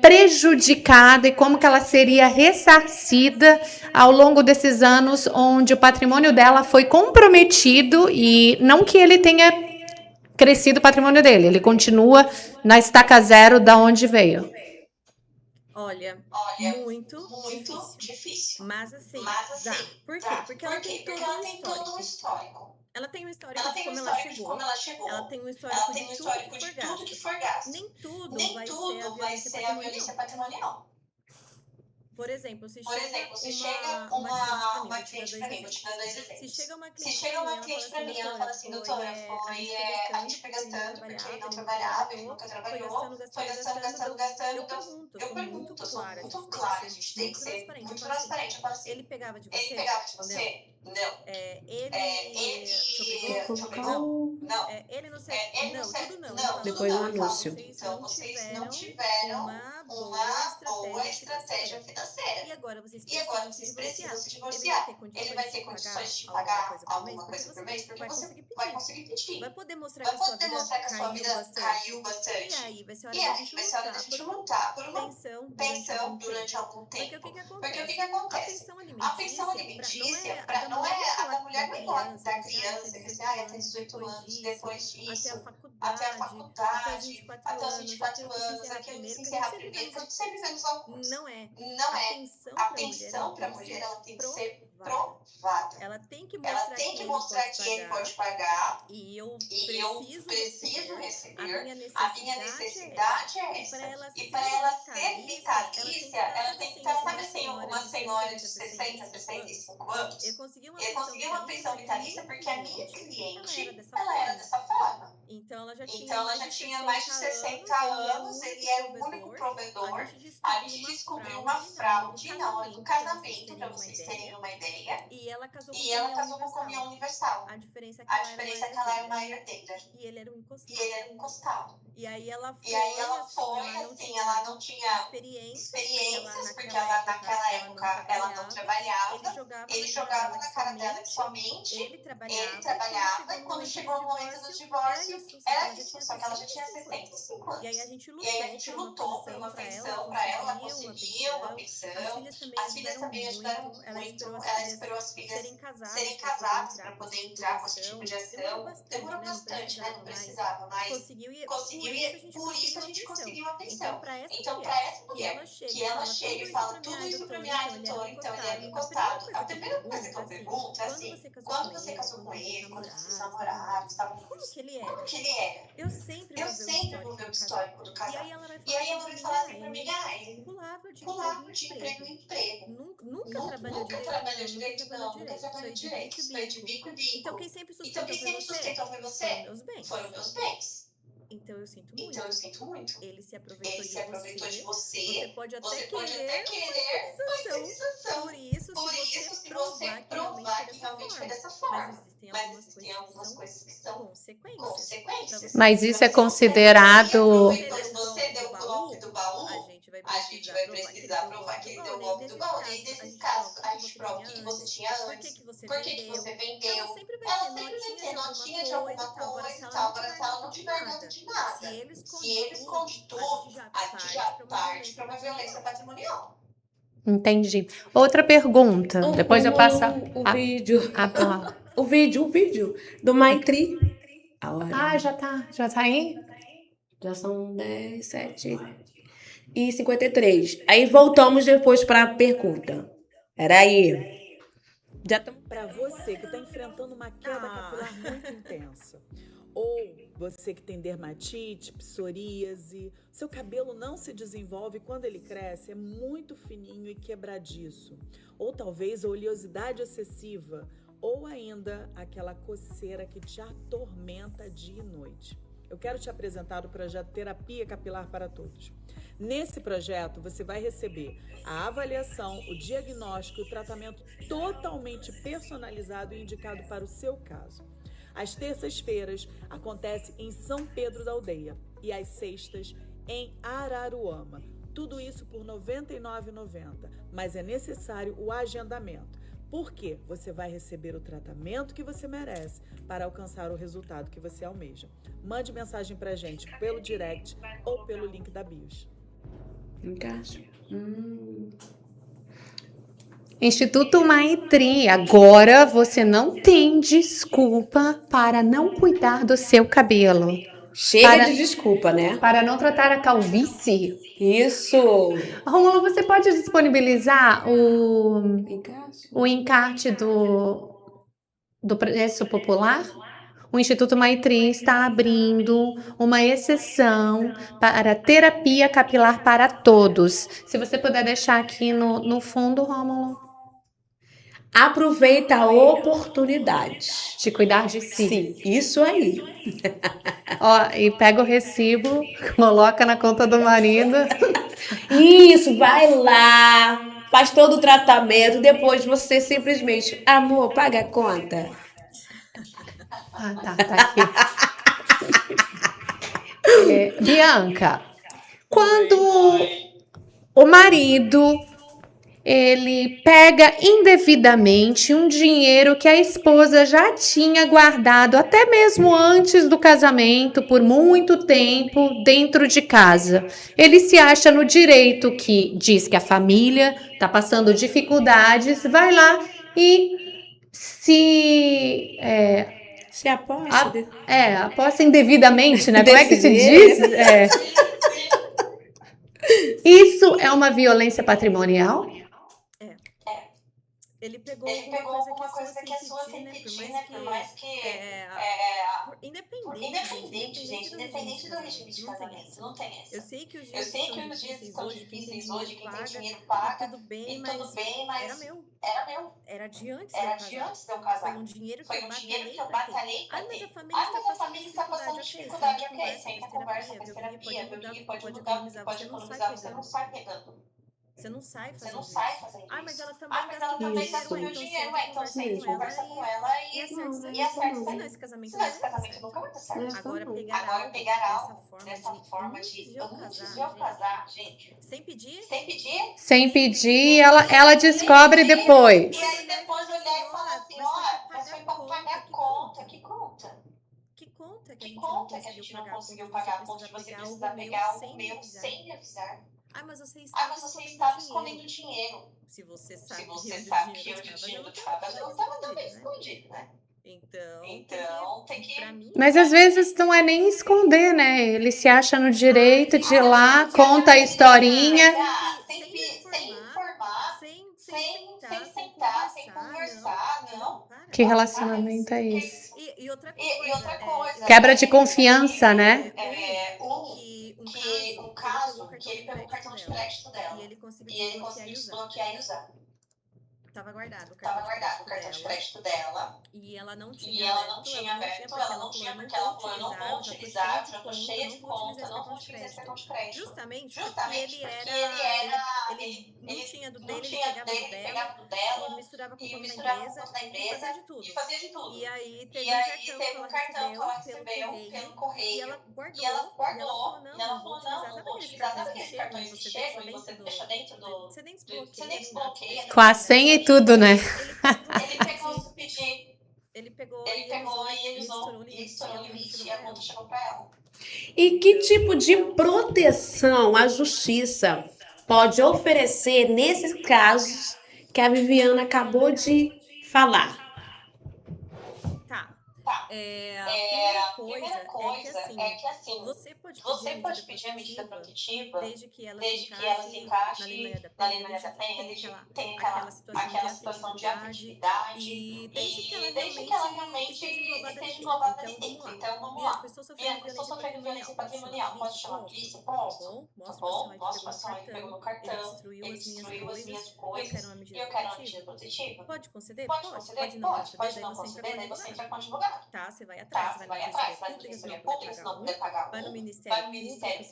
prejudicada e como que ela seria ressarcida ao longo desses anos onde o patrimônio dela foi comprometido e não que ele tenha crescido o patrimônio dele, ele continua na estaca zero da onde veio. Olha, muito difícil. Mas assim, dá. Por quê? Porque ela tem todo um histórico. Ela tem um histórico de como ela chegou. Ela tem um histórico de tudo que foi gasto. Nem tudo vai ser a violência patrimonial. Por exemplo, se chega uma cliente pra mim, vou te dar dois exemplos. Se chega uma cliente pra mim, ela fala assim, doutora, a gente foi gastando porque ele não trabalhava, ele nunca trabalhou, foi gastando. Eu pergunto, eu sou muito clara, a gente tem que ser muito transparente. Eu falo assim, ele pegava de você? Não. Ele te obrigou? Não. Ele não serve? Não. Depois do anúncio. Então, vocês não tiveram uma boa estratégia financeira. E agora vocês precisam se divorciar. Ele vai ter condições de pagar alguma coisa por mês? Porque você vai conseguir pedir. Vai poder mostrar Vai que poder mostrar que a sua vida caiu bastante. E aí vai ser hora da gente lutar por uma pensão durante algum tempo. Porque o que acontece? A pensão alimentícia não é a da mulher que lá da criança, que até 18 anos, depois disso, até a faculdade, até os 24 anos, aquilo que se encerra primeiro, que a gente sempre vê nos alguns. Não é. A pensão para a mulher ela tem que ser provada. Ela tem que mostrar que ele pode pagar. E eu preciso receber. A minha necessidade é essa. E para ela ser vitalícia, ela tem que estar, sabe assim, uma senhora de 60, 65 anos. Eu consegui uma pensão vitalícia porque a minha cliente, ela era dessa forma. Então ela já tinha mais de 60 anos, ele era o único provedor. A gente descobriu uma fraude na hora do casamento, para vocês terem uma ideia. E ela casou com comunhão universal. A diferença é que ela era uma herdeira. E ele era um encostado. E aí ela foi, assim, ela não tinha experiências, porque ela naquela época ela não trabalhava. Ele jogava na cara dela que somente ele trabalhava, e quando chegou o momento do divórcio, era isso, só que ela já tinha 65 anos. E aí a gente lutou por uma pensão para ela conseguir uma pensão. As filhas também ajudaram muito, ela esperou as filhas serem casadas para poder entrar com esse tipo de ação. Demorou bastante, né? Não precisava, mas conseguiu e por isso a gente conseguiu a pensão. Então, para essa mulher, que ela chega e fala tudo isso para mim, doutora, então ele era encostado. A primeira coisa que eu pergunto é assim, quando você casou com ele, quando vocês namoraram, como que ele era? Eu sempre vou ver o histórico do casal. E aí ela vai falar assim para mim, ele pulava de Pulava de emprego emprego em em emprego. Nunca trabalhou Nunca direito, trabalhou não, nunca direito, trabalhou não. Nunca direito. trabalhou Foi de direito. bico Foi em de bico. bico em Então, bico. quem sempre Então, sustentou quem foi sempre você? sustentou foi Foram você? meus bens. Foram meus bens. Então, eu sinto muito. Então, eu sinto muito. Ele se aproveitou Ele de se aproveitou de você. você. Você pode até Você pode até querer uma querer uma indenização. indenização. Por isso, Por se isso, você se provar você que realmente provar foi que dessa realmente foi forma. dessa Mas forma. existem Mas algumas existem algumas coisas que são consequências. consequências. Mas Pra isso é você não ter. considerado. Se você deu o golpe do baú, A gente vai a gente precisar vai provar que ele precisar deu o provar golpe que do ele baú. deu o E aí, golpe do nesses baú. E casos, a nesses gente prova casos, o a que gente você prova o tinha que você antes. tinha Por antes. que você Por que vendeu? você vendeu? Ela sempre vai Ela ter sempre vai ter notinha notinha de de alguma alguma coisa coisa e e tal. tal. Agora, Agora, se se ela ela não não tiver tiver nada nada de de nada, Se ele se ele esconde a tudo, gente já a gente já parte para uma violência patrimonial. Entendi. Outra pergunta. Depois eu passo O vídeo. a palavra. O vídeo do Maitri. A hora. Ah, já tá aí? Já são 10, 7h53. Aí voltamos depois para a pergunta. Peraí. Já estamos para você que está enfrentando uma queda capilar muito intensa. Ou você que tem dermatite, psoríase, seu cabelo não se desenvolve quando ele cresce, é muito fininho e quebradiço. Ou talvez a oleosidade excessiva, ou ainda aquela coceira que te atormenta dia e noite. Eu quero te apresentar o projeto Terapia Capilar para Todos. Nesse projeto, você vai receber a avaliação, o diagnóstico e o tratamento totalmente personalizado e indicado para o seu caso. Às terças-feiras acontece em São Pedro da Aldeia e às sextas em Araruama. Tudo isso por R$ 99,90, mas é necessário o agendamento. Porque você vai receber o tratamento que você merece para alcançar o resultado que você almeja. Mande mensagem pra gente pelo direct ou pelo link da bios. Encaixa. Instituto Maitri. Agora você não tem desculpa para não cuidar do seu cabelo. Chega de desculpa, né? Para não tratar a calvície. Isso. Rômulo, você pode disponibilizar Encaixa. o encarte do preço popular? O Instituto Maitri está abrindo uma exceção para terapia capilar para todos. Se você puder deixar aqui no fundo, Rômulo. Aproveita a oportunidade. De cuidar de si. Sim, isso aí. Ó, e pega o recibo, coloca na conta do marido. Isso, vai lá, faz todo o tratamento, depois você simplesmente, amor, paga a conta. Ah, tá aqui. Bianca, quando o marido ele pega indevidamente um dinheiro que a esposa já tinha guardado até mesmo antes do casamento por muito tempo dentro de casa. Ele se acha no direito que diz que a família está passando dificuldades, vai lá e se aposta. Aposta indevidamente, né? Como é que se diz? Isso é uma violência patrimonial? Ele pegou alguma coisa que é sua sem pedir, né? Por mais que... Independente, gente. Independente do regime de casamento. Não tem essa. Eu sei que os dias estão difíceis hoje, quem tem dinheiro paga. E tudo bem, mas era meu. Era de antes de eu casar. Foi um dinheiro que eu batalhei pra ter. Mas a família está passando dificuldade, ok. Senta, conversa, faz terapia, vê o que pode mudar, o que pode economizar. Você não sai pegando. Você não sai fazendo isso. Mas ela também gastou meu dinheiro. Então você conversa com ela e acerta. Senão esse casamento nunca vai dar certo. Agora pegar algo dessa forma de antes de eu casar, gente. Sem pedir, ela descobre depois. E aí depois olhar e falar assim, ó, mas foi pra pagar a conta. Que conta? Que a gente não conseguiu pagar a conta de você precisar pegar algo meu sem me avisar. Mas você estava escondendo dinheiro. Se você sabe que eu de dinheiro estava, eu estava também escondido, né? Então, tem que... Mas às vezes não é nem esconder, né? Ele se acha no direito de ir lá, conta a historinha. Sem informar, sem sentar, sem conversar, não. Que relacionamento é esse? E outra coisa... Quebra de confiança, né? Um caso cartão de crédito dela. E ele conseguiu desbloquear e usar. Tava guardado o cartão de crédito dela. E ela não tinha aberto, ela não tinha porque ela falou, eu não vou utilizar, já tô cheia de conta, não vou utilizar esse cartão de crédito. Justamente porque ele não tinha do dele, ele pegava do dela e misturava com conta da empresa e fazia de tudo. E aí teve um cartão que ela recebeu pelo correio e ela guardou e ela falou, não vou utilizar, sabe aqueles cartões que chegam e você deixa dentro do... Você nem desbloqueia. Com a senha e tudo, né? Ele pegou o pedir. Ele pegou e ele usou e estourou o limite e a conta chegou pra ela. E que tipo de proteção a justiça pode oferecer nesses casos que a Viviana acabou de falar? A primeira coisa é que assim, você pode pedir a medida protetiva desde que ela se encaixe na Lei Maria da Penha, desde que tem aquela situação de afetividade e desde que ela realmente esteja englobada ali dentro. Então, vamos lá. Bianca, eu estou sofrendo violência patrimonial. Posso chamar a polícia? Posso. Tá bom? Posso passar ele pegou meu cartão, ele destruiu as minhas coisas e eu quero uma medida protetiva. Pode conceder? Pode não conceder, daí você entra com advogado. Tá, você vai atrás, vai na Defensoria Pública, se não puder pagar vai no Ministério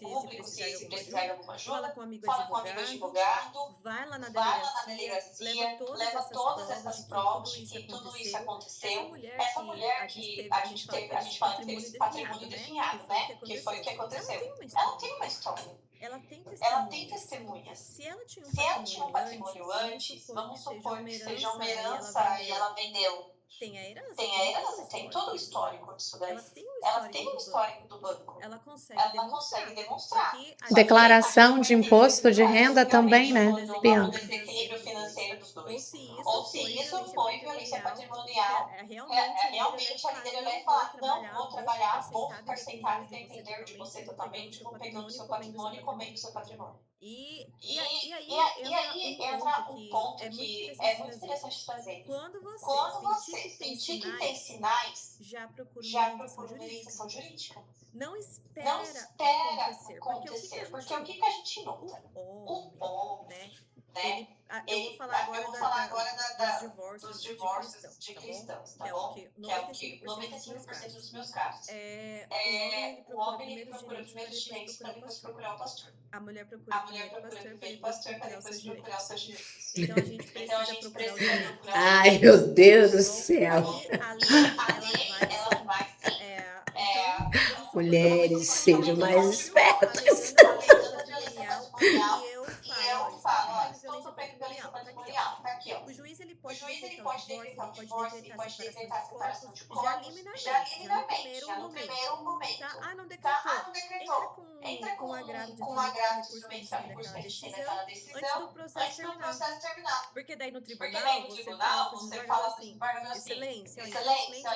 Público, se precisar de alguma ajuda, fala com um amigo advogado, vai lá na delegacia, leva todas essas provas de que tudo isso aconteceu. Essa mulher que a gente fala que teve esse patrimônio definhado, né? Que foi o que aconteceu. Ela tem uma história. Ela tem testemunhas. Se ela tinha um patrimônio antes, vamos supor que seja uma herança e ela vendeu. Tem a herança, tem todo o histórico disso daí. Ela tem um histórico do banco. Ela consegue demonstrar. Declaração de imposto de renda também, né, Bianca? No desequilíbrio financeiro dos dois. Ou se isso foi violência patrimonial, realmente a líder vai falar, não vou trabalhar, vou ficar sentada e depender de você totalmente, vou pegando o seu patrimônio e comendo o seu patrimônio. E aí entra um ponto que é muito interessante trazer. Quando você sentir que tem sinais, já procura uma orientação jurídica. Não espera acontecer. Porque o que a gente nota? O homem, né? Eu vou falar agora dos divórcios de cristãos, tá bom? Que é o que 95% dos meus casos. O homem ele procura primeiro os direitos para depois procurar o pastor. A mulher procura primeiro o pastor para depois procurar os seus direitos. Então a gente precisa procurar. Ai, meu Deus do céu. Ela vai Mulheres, sejam mais espertas. E eu falo, olha, estou sofrendo violência patrimonial. Tá aqui, ó. O juiz ele pode decretar o divórcio, pode decretar a separação de corpos já liminarmente, já no primeiro momento. Tá? Não decretou. Entra com um agravo de instrumento para recurso daquela decisão antes do processo terminar. Porque daí no tribunal você fala assim, excelência, infelizmente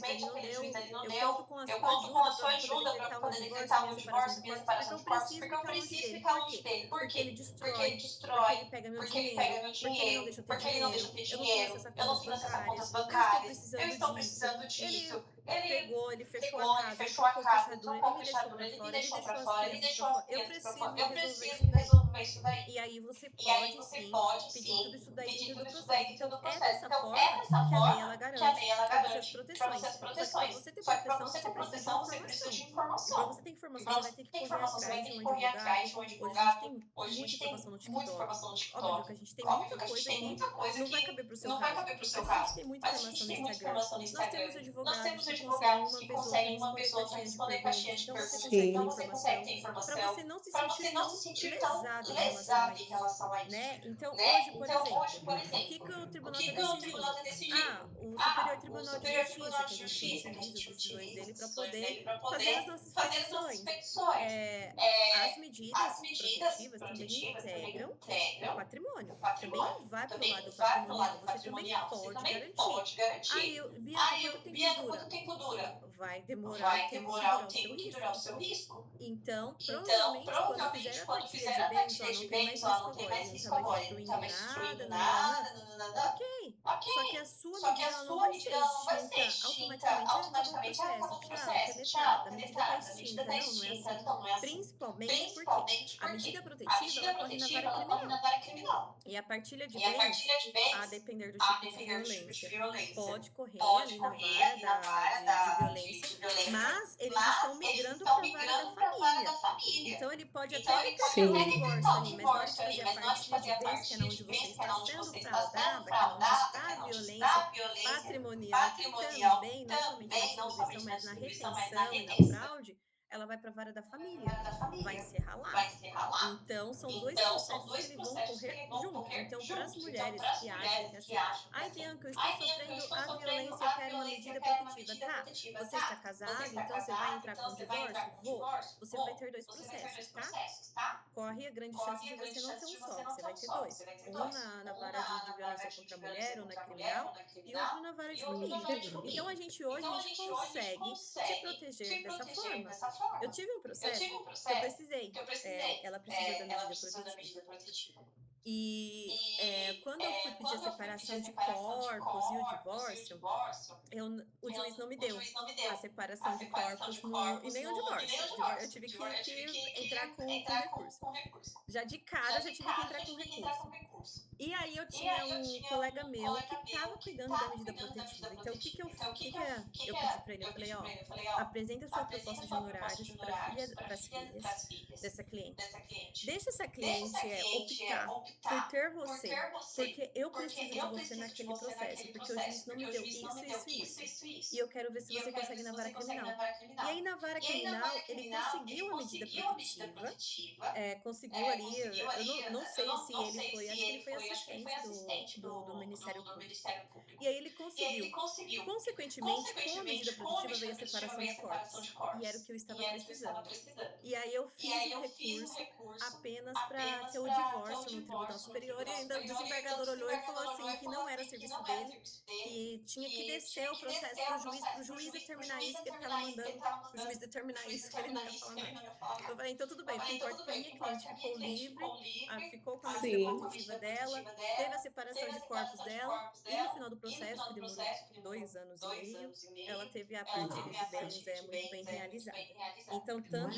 aquele juiz ele não deu, eu conto com a sua ajuda para poder decretar o meu divórcio, minha separação de corpos, porque eu preciso ficar longe dele. Por quê? Porque ele destrói, porque ele pega meu dinheiro, porque ele não deixa eu ter dinheiro, eu não financei essas contas bancárias, eu estou precisando disso. Ele fechou a casa, entrou com a fechadura, ele me deixou pra fora, ele deixou as crianças pra fora. Eu preciso resolver isso daí. E aí você pode sim pedir tudo isso daí dentro do processo. Então é dessa forma que a lei ela garante para você as proteções. Só que para você ter proteção você precisa de informação. Para você ter informação você vai ter que correr atrás de um advogado. Hoje a gente tem muita informação no TikTok. Óbvio que a gente tem muita coisa que não vai caber pro seu caso. Mas a gente tem muita informação no Instagram. Nós temos advogados que conseguem uma vez ou outra responder caixinha de perguntas. Então você consegue ter informação para você não se sentir tão lesado em relação a isso. Né? Então hoje, por exemplo, o que o tribunal está decidindo? O Superior Tribunal de Justiça, que a gente utiliza as decisões dele para poder fazer as nossas petições. As medidas protetivas também integram o patrimônio. Também vai para o lado patrimonial. Você também pode garantir. Aí, Bianca, quanto tempo dura? Vai demorar o tempo que durar o seu risco. Então provavelmente, quando fizer a partilha de bens, não tem mais risco agora, ele não está mais destruindo nada. Ok. Só que a sua medida não vai ser extinta automaticamente. Acabou o processo. Tchau, canetada. A medida está extinta. Não é assim. Principalmente A medida protetiva, ela corre na vara criminal. E a partilha de bens, a depender do tipo de violência, pode correr ali na vara de violência, mas eles estão migrando para a vara da família. Então, ele pode até decretar um divórcio ali, mas na hora de fazer a partilha de bens, que é onde você está sendo fraudada, que é onde está a violência patrimonial, também, não somente na distribuição, mas na retenção e na fraude, ela vai para a vara da família, vai encerrar lá. Então, são dois processos que eles vão correr juntos. Então, para as mulheres que acham que assim, ai, Bianca, eu estou sofrendo a violência, eu quero uma medida protetiva. Tá, você está casada, então você vai entrar com divórcio? Vou. Você vai ter dois processos, tá? Corre a grande chance de você não ter um só, você vai ter dois. Um na vara de violência contra a mulher, ou na criminal, e outro na vara de família. Então, a gente consegue se proteger dessa forma. Eu tive um processo que eu precisei. Ela precisou da medida protetiva. E quando eu fui pedir a separação de corpos e o divórcio, o juiz não me deu a separação de corpos e nem o divórcio. Eu tive que entrar com recurso. Já de cara, eu já tive que entrar com recurso. E aí eu tinha um colega meu que estava cuidando da medida protetiva. Então, o que eu pedi para ele? Eu falei, apresenta sua proposta de honorários para as filhas dessa cliente. Deixa essa cliente optar por ter você, porque eu preciso de você naquele processo, porque o juiz não me deu isso. E eu quero ver se você consegue na vara criminal. E aí, na vara criminal, ele conseguiu a medida protetiva, conseguiu ali, eu não sei se ele foi, acho que ele foi assistente do Ministério Público. E aí ele conseguiu. Consequentemente, com a medida protetiva veio a separação de corpos. E era o que eu estava precisando. E aí eu fiz um recurso apenas para ter o divórcio no Tribunal Superior, e ainda o desembargador olhou e falou assim, que não era serviço dele, que tinha que descer o processo pro juiz determinar isso, que ele estava mandando o juiz determinar isso, que ele não ia falar nada. Eu falei, então tudo bem, o que importa é que a minha cliente ficou livre, ficou com a medida protetiva dela, teve a separação de corpos dela, e no final do processo, que demorou 2 anos e meio, ela teve a partilha de bens muito bem realizada. Então, tanto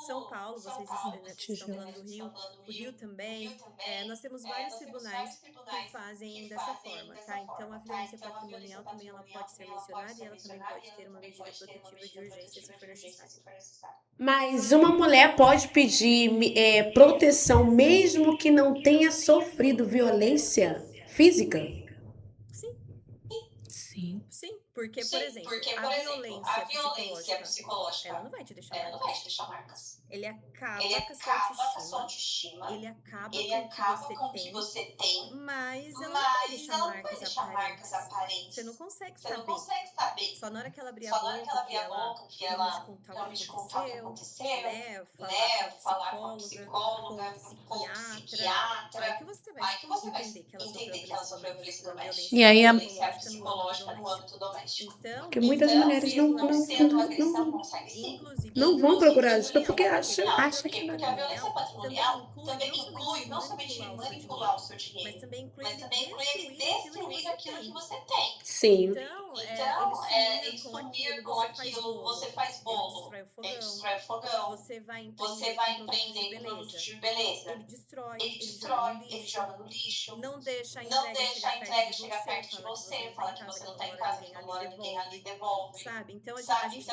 São Paulo, vocês estão falando do Rio, o Rio também, nós temos vários tribunais que fazem dessa forma, tá? Então, a violência patrimonial também ela pode ser mencionada e ela também pode ter uma medida protetiva de urgência se for necessário. Mas uma mulher pode pedir proteção mesmo que não tenha sofrido violência física? Sim, porque, por exemplo, a violência psicológica, ela não vai te deixar marcas. Ele acaba com a sua autoestima, ele acaba com o que você tem, mas ela não vai deixar marcas aparentes. Você não consegue saber. Só na hora que ela abrir a boca, que ela contar o que aconteceu, né? Falar com a psicóloga, com o psiquiatra, aí que você vai entender que ela sofreu violência E aí psicológica no âmbito doméstico. Então, Porque muitas mulheres não vão procurar ajuda porque acha que não. Porque a violência patrimonial também inclui não somente manipular o seu dinheiro, mas também inclui destruir aquilo que você tem. Sim. Então, eles sumiram com aquilo, você faz bolo, ele destrói o fogão, você vai empreender com produtos de beleza, ele destrói, ele joga no lixo, não deixa a entrega chegar perto de você, fala que você não está em casa, que não mora ninguém ali, devolve. Sabe? Então, a gente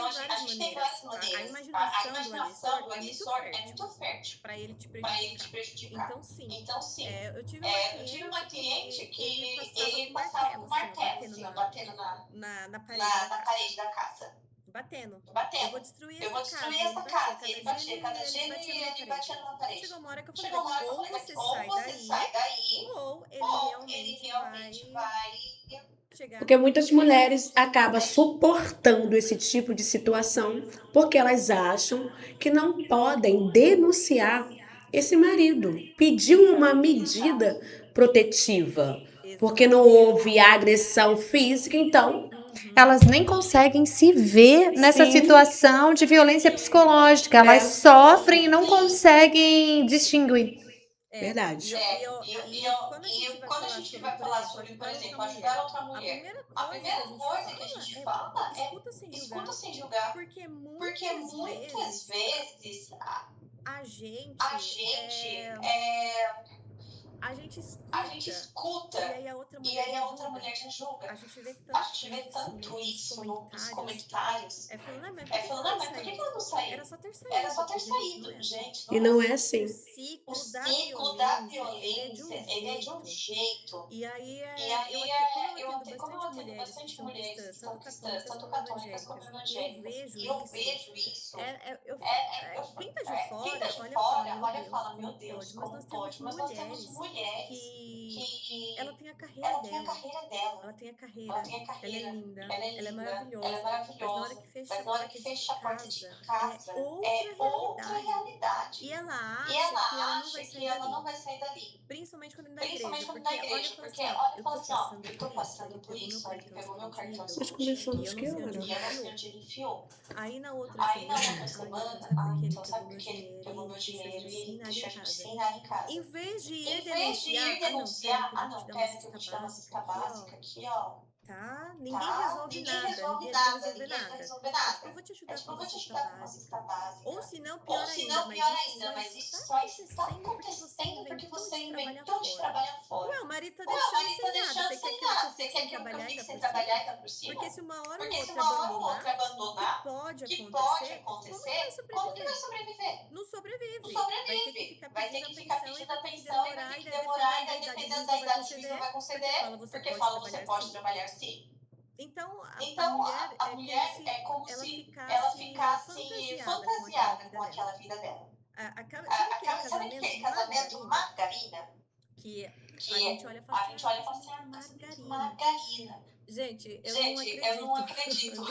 tem várias maneiras. A imaginação do agressor é muito fértil para ele te prejudicar. Então, sim. Eu tive uma cliente que ele passava com martelo, assim, batendo na parede da casa. Batendo. Eu vou destruir essa casa. Ele batia cada dia, ele batia numa parede. Chegou uma hora que eu falei, ou você sai daí, ou ele realmente vai chegar. Porque muitas mulheres acabam suportando esse tipo de situação porque elas acham que não podem denunciar esse marido. Pediu uma medida protetiva porque não houve agressão física, então elas nem conseguem se ver nessa situação de violência psicológica. Elas sofrem e não conseguem distinguir. Verdade. E quando a gente vai falar sobre, por exemplo, ajudar outra mulher, a primeira coisa que a gente fala é escuta sem julgar, porque muitas vezes a gente escuta, e aí a outra e aí a outra mulher mulher já julga. A gente vê A gente vê tanto isso nos comentários. falando, mas Por que ela não saiu? Era só ter saído. Era só ter saído, gente. E não é assim. O O ciclo da violência, violência, ele é de um jeito. E aí, eu atendo bastante mulheres que são cristãs, tanto católicas como evangélicas, e eu vejo isso. Quem tá Quem tá de de fora, olha e fala, meu Deus, como pode? Mas nós temos mulheres que ela tem a carreira ela tem a dela. carreira dela. Ela tem a carreira, Ela tem a ela é carreira, linda, ela é ela é linda, maravilhosa. ela é maravilhosa. Mas na hora que fecha a porta de casa, é outra realidade. E ela acha que ela não vai sair dali. Principalmente quando na igreja. Porque olha e fala assim, eu tô passando por isso, aí ele pegou meu cartão Nós começamos que hora? e eu não sei onde ele enfiou. Aí na outra semana, então sabe por que ele pegou meu dinheiro e deixou a gente sem nada em casa? Em vez de ir denunciar, pera que eu vou te dar uma cesta básica aqui, ó. Tá? Ninguém resolve nada, ninguém vai resolver nada. Eu vou te ajudar com uma cesta básica. Ou se não, pior ainda, mas isso só está acontecendo porque você inventou de trabalhar fora. Ué, o marido tá deixando sem nada. Você quer que eu fique sem trabalhar ainda por cima? Porque se uma hora ou outra abandonar, que pode acontecer, como que vai sobreviver? Não sobrevive. Vai ter que ficar pedindo a pensão e vai ter que demorar, e daí dependendo da idade que você vai conceder, porque fala, você pode trabalhar sim. Então, a mulher é como se ela ficasse fantasiada com aquela vida dela. Sabe aquele casamento margarina? Que a gente olha e fala assim, margarina. Gente, eu não acredito.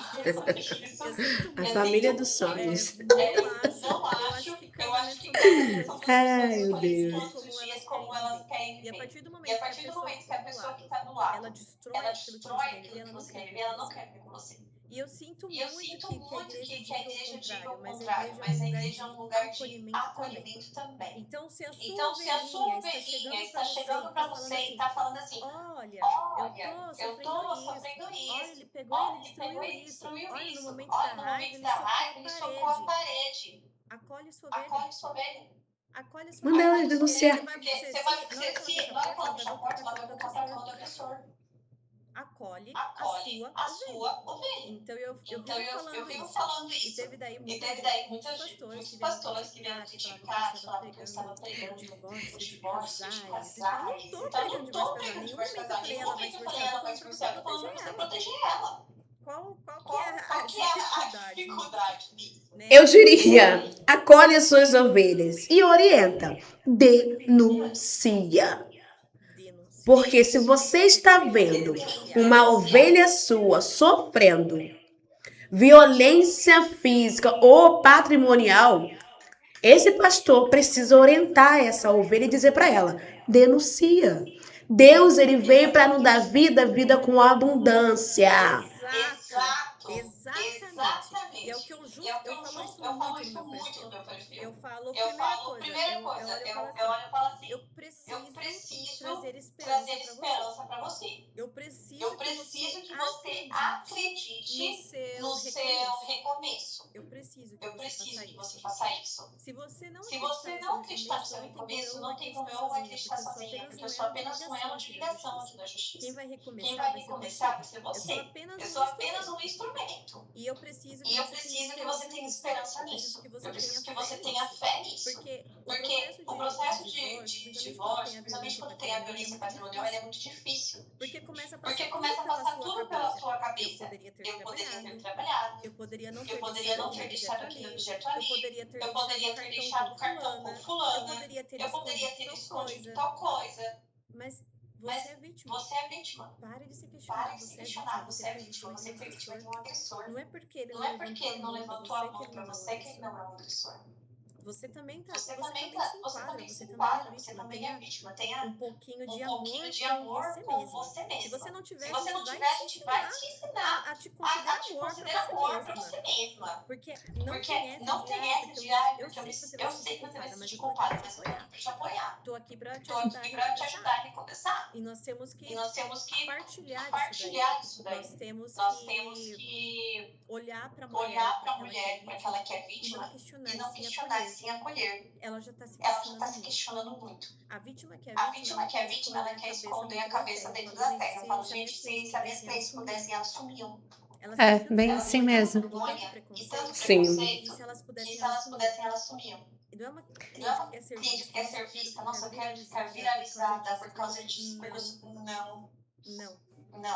A família dos sonhos. Eu acho que Ai, meu Deus. Como elas querem viver. E a partir do momento que a pessoa que está do lado, ela destrói aquilo que você quer e ela não quer ver com você. E eu sinto muito que a igreja diga o contrário, mas a igreja é um lugar de acolhimento também. Então, se a sua ovelhinha está chegando para você e está falando assim, olha, eu tô sofrendo isso, olha, ele pegou e destruiu isso, olha, no momento da raiva, ele socou a parede. Acolhe sua ovelha. Manda ela denunciar. Porque você vai, na hora que ela fecha a porta, ela vai voltar para o agressor. Acolhe a sua ovelha. Então eu vivo falando isso. E teve daí muitos pastores que vieram criticar, falavam que eu estava pregando o divórcio de casais. Então eu não estou pregando o divórcio de casais. Em nenhum momento eu falei, ela vai divorciar, eu estou falando para você proteger ela. Qual que é a dificuldade nisso? Eu diria, acolhe as suas ovelhas e orienta, denuncia. Porque se você está vendo uma ovelha sua sofrendo violência física ou patrimonial, esse pastor precisa orientar essa ovelha e dizer para ela, denuncia. Deus, ele veio para nos dar vida com abundância. Exatamente. E é o que eu falo isso muito no meu perfil. Eu falo, primeira coisa, eu olho e falo assim, eu preciso trazer esperança para você. Eu preciso que você acredite no seu recomeço. Eu preciso que você faça isso. Se você não acreditar no seu recomeço, não tem como eu acreditar sozinha, porque eu sou apenas uma ligação aqui da justiça. Quem vai recomeçar vai ser você. Eu sou apenas um instrumento. E eu preciso que você tenha esperança nisso. Eu preciso que você tenha fé nisso. Porque o processo de divórcio, principalmente quando tem a violência patrimonial, ele é muito difícil. Porque começa a passar tudo pela sua cabeça. Eu poderia ter trabalhado. Eu poderia não ter deixado aquele objeto ali. Eu poderia ter deixado o cartão com fulana. Eu poderia ter escondido tal coisa. Mas você é vítima. Pare de se questionar. Você é vítima. Você foi vítima de um agressor. Não é porque ele não levantou a mão para você que ele não é um agressor. Você também se enquadra. Você também é vítima. Tenha um pouquinho de amor com você mesma. Se você não tiver, a gente vai te ensinar a te considerar amor para você mesma. Porque não tem essa de eu sei que você vai se sentir culpada, mas eu tô aqui para te apoiar. Tô aqui para te ajudar a recomeçar. E nós temos que partilhar isso daí. Nós temos que olhar para a mulher, para que ela é vítima, e não questionar sim acolher. Ela já está se questionando muito. A vítima que é vítima, ela quer esconder a cabeça dentro da terra. Eu falo, gente, se as minhas clientes pudessem, elas sumiam. Bem assim mesmo. E tanto Sim. preconceito, que se elas pudessem, elas sumiam. E não é uma Não é uma crítica que é ser vista, nossa, eu quero ficar viralizada por causa disso. Não.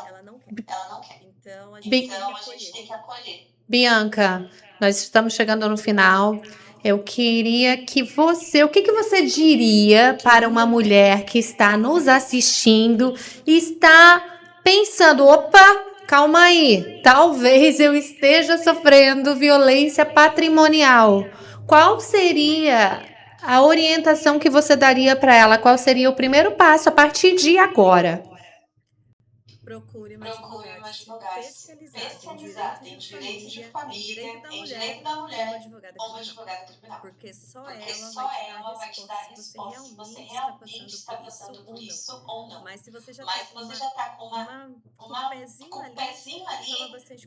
Ela não quer. Então, a gente tem que acolher. Bianca, nós estamos chegando no final. Eu queria que o que você diria para uma mulher que está nos assistindo e está pensando, opa, calma aí, talvez eu esteja sofrendo violência patrimonial. Qual seria a orientação que você daria para ela? Qual seria o primeiro passo a partir de agora? Procure uma advogada especializada em direito de família, em direito da mulher, ou uma advogada criminal. Porque só ela vai te dar a resposta se você realmente está passando por isso ou não. Mas se você já está com um pezinho ali,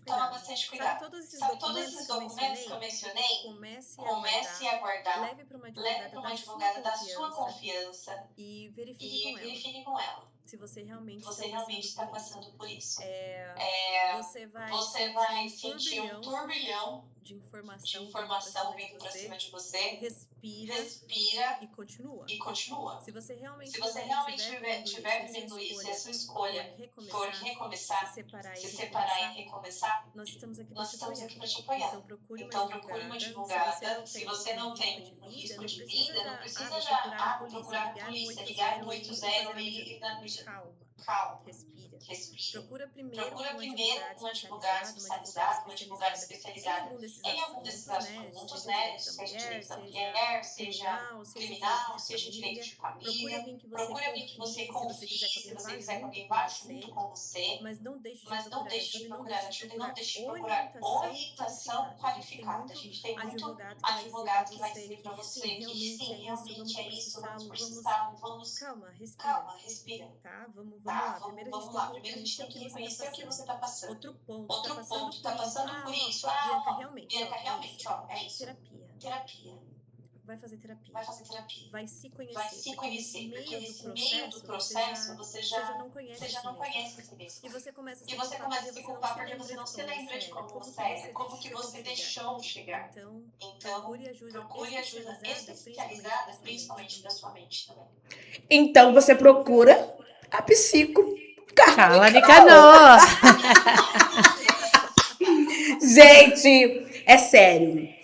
toma bastante cuidado. Sabe todos esses documentos que eu mencionei? Comece a guardar, leve para uma advogada da sua confiança e verifique com ela. Se você realmente está passando por isso. Você vai sentir um turbilhão de informação vindo para cima de você. Respira e continua. Se você realmente estiver vivendo isso e a sua escolha for recomeçar, se separar e recomeçar, nós estamos aqui para te apoiar. Então procure uma advogada. Se você não tem risco de vida, não precisa já procurar a polícia, ligar no 80 e dar calma, respira. Procura primeiro um advogado especializado em algum desses assuntos, né? Seja direito da mulher, seja criminal, seja direito de família. Procure alguém que você confie, se você quiser que alguém vá junto com você. Mas não deixe de procurar ajuda e não deixe de procurar orientação qualificada. A gente tem muito advogado que vai dizer para você que sim, realmente é isso, vamos processar, calma, respira. Tá, vamos lá. Primeiro a gente tem que conhecer o que você está passando. Outro ponto, tá passando por isso. Bianca, realmente, é isso. Terapia. Vai fazer terapia. Vai se conhecer. Porque nesse meio do processo, você já não conhece esse mesmo. E você começa a se culpar porque você não se lembra de como você era, como que você deixou chegar. Então procure ajuda especializada, principalmente da sua mente também. Então você procura a psico Carla Nicanor. Gente, é sério.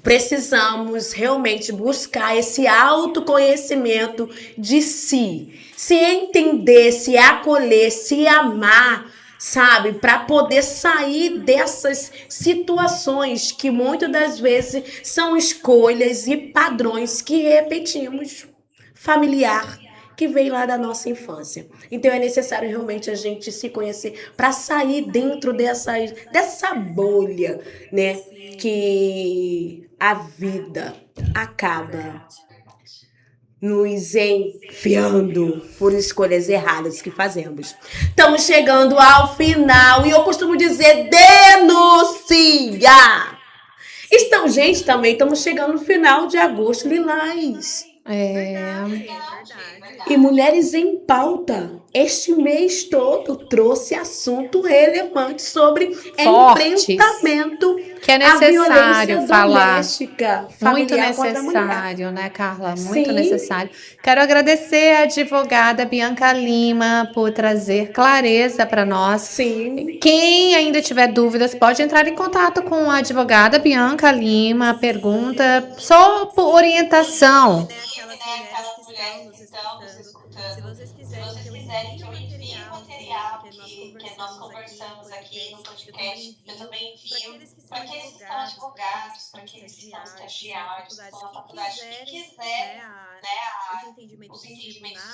Precisamos realmente buscar esse autoconhecimento de si. Se entender, se acolher, se amar, sabe? Para poder sair dessas situações que muitas das vezes são escolhas e padrões que repetimos. Familiar, que veio lá da nossa infância. Então é necessário realmente a gente se conhecer para sair dentro dessa bolha, né? Que a vida acaba nos enfiando por escolhas erradas que fazemos. Estamos chegando ao final e eu costumo dizer denuncia! Então, gente, também estamos chegando no final de Agosto Lilás. E Mulheres em Pauta, este mês todo, trouxe assunto relevante sobre enfrentamento que é necessário falar. Muito Familiar necessário, né, Carla? Muito necessário. Quero agradecer a advogada Bianca Lima por trazer clareza para nós. Sim. Quem ainda tiver dúvidas, pode entrar em contato com a advogada Bianca Lima. Pergunta só por orientação. Aquelas mulheres que estão nos escutando. Se vocês quiserem que eu envie o material que nós conversamos aqui no podcast, eu também envio para aqueles que são advogados, para aqueles que são estagiários, que estão na faculdade, que quiserem, os entendimentos dos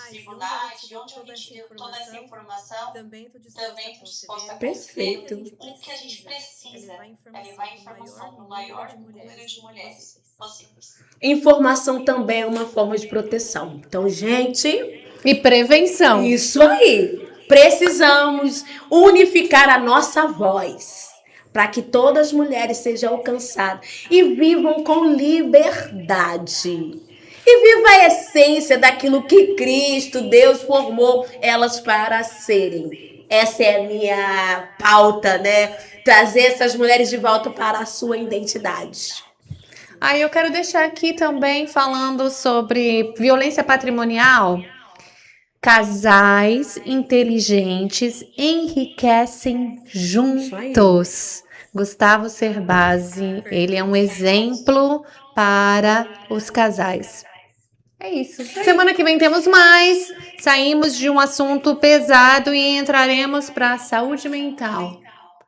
tribunais, de onde eu retiro toda essa informação, também estou disposta a conceder. Perfeito. O que a gente precisa é levar informação para o maior número de mulheres possíveis. Informação também é uma forma de proteção. Então, gente... E prevenção. Isso aí. Precisamos unificar a nossa voz para que todas as mulheres sejam alcançadas e vivam com liberdade. E viva a essência daquilo que Cristo, Deus, formou elas para serem. Essa é a minha pauta, né? Trazer essas mulheres de volta para a sua identidade. Aí eu quero deixar aqui também falando sobre violência patrimonial. Casais inteligentes enriquecem juntos. Gustavo Cerbasi, ele é um exemplo para os casais. É isso. Semana que vem temos mais. Saímos de um assunto pesado e entraremos para a saúde mental.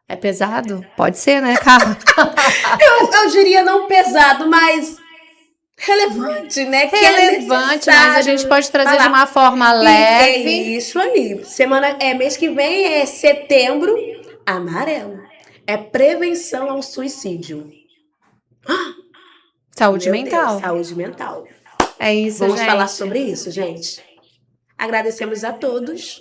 É pesado? Pode ser, né, Carla? Eu diria não pesado, mas relevante, né? Que Relevante, mas a gente pode trazer de uma forma E leve. é isso aí. Mês que vem é setembro amarelo. É prevenção ao suicídio. Saúde Meu mental. Deus, saúde mental. É isso, Vamos gente. falar sobre isso, gente. Agradecemos a todos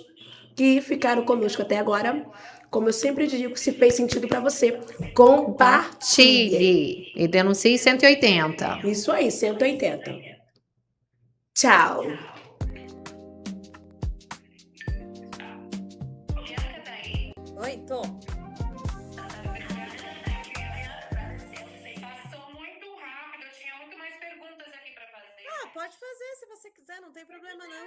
que ficaram conosco até agora. Como eu sempre digo, se fez sentido para você, compartilhe. E denuncie 180. Isso aí, 180. Tchau. Oi, tô. Passou muito rápido, eu tinha muito mais perguntas aqui para fazer. Ah, pode fazer se você quiser, não tem problema não.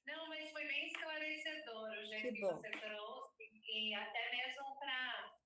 Não, mas foi bem esclarecedor o jeito Que que bom. você trouxe e até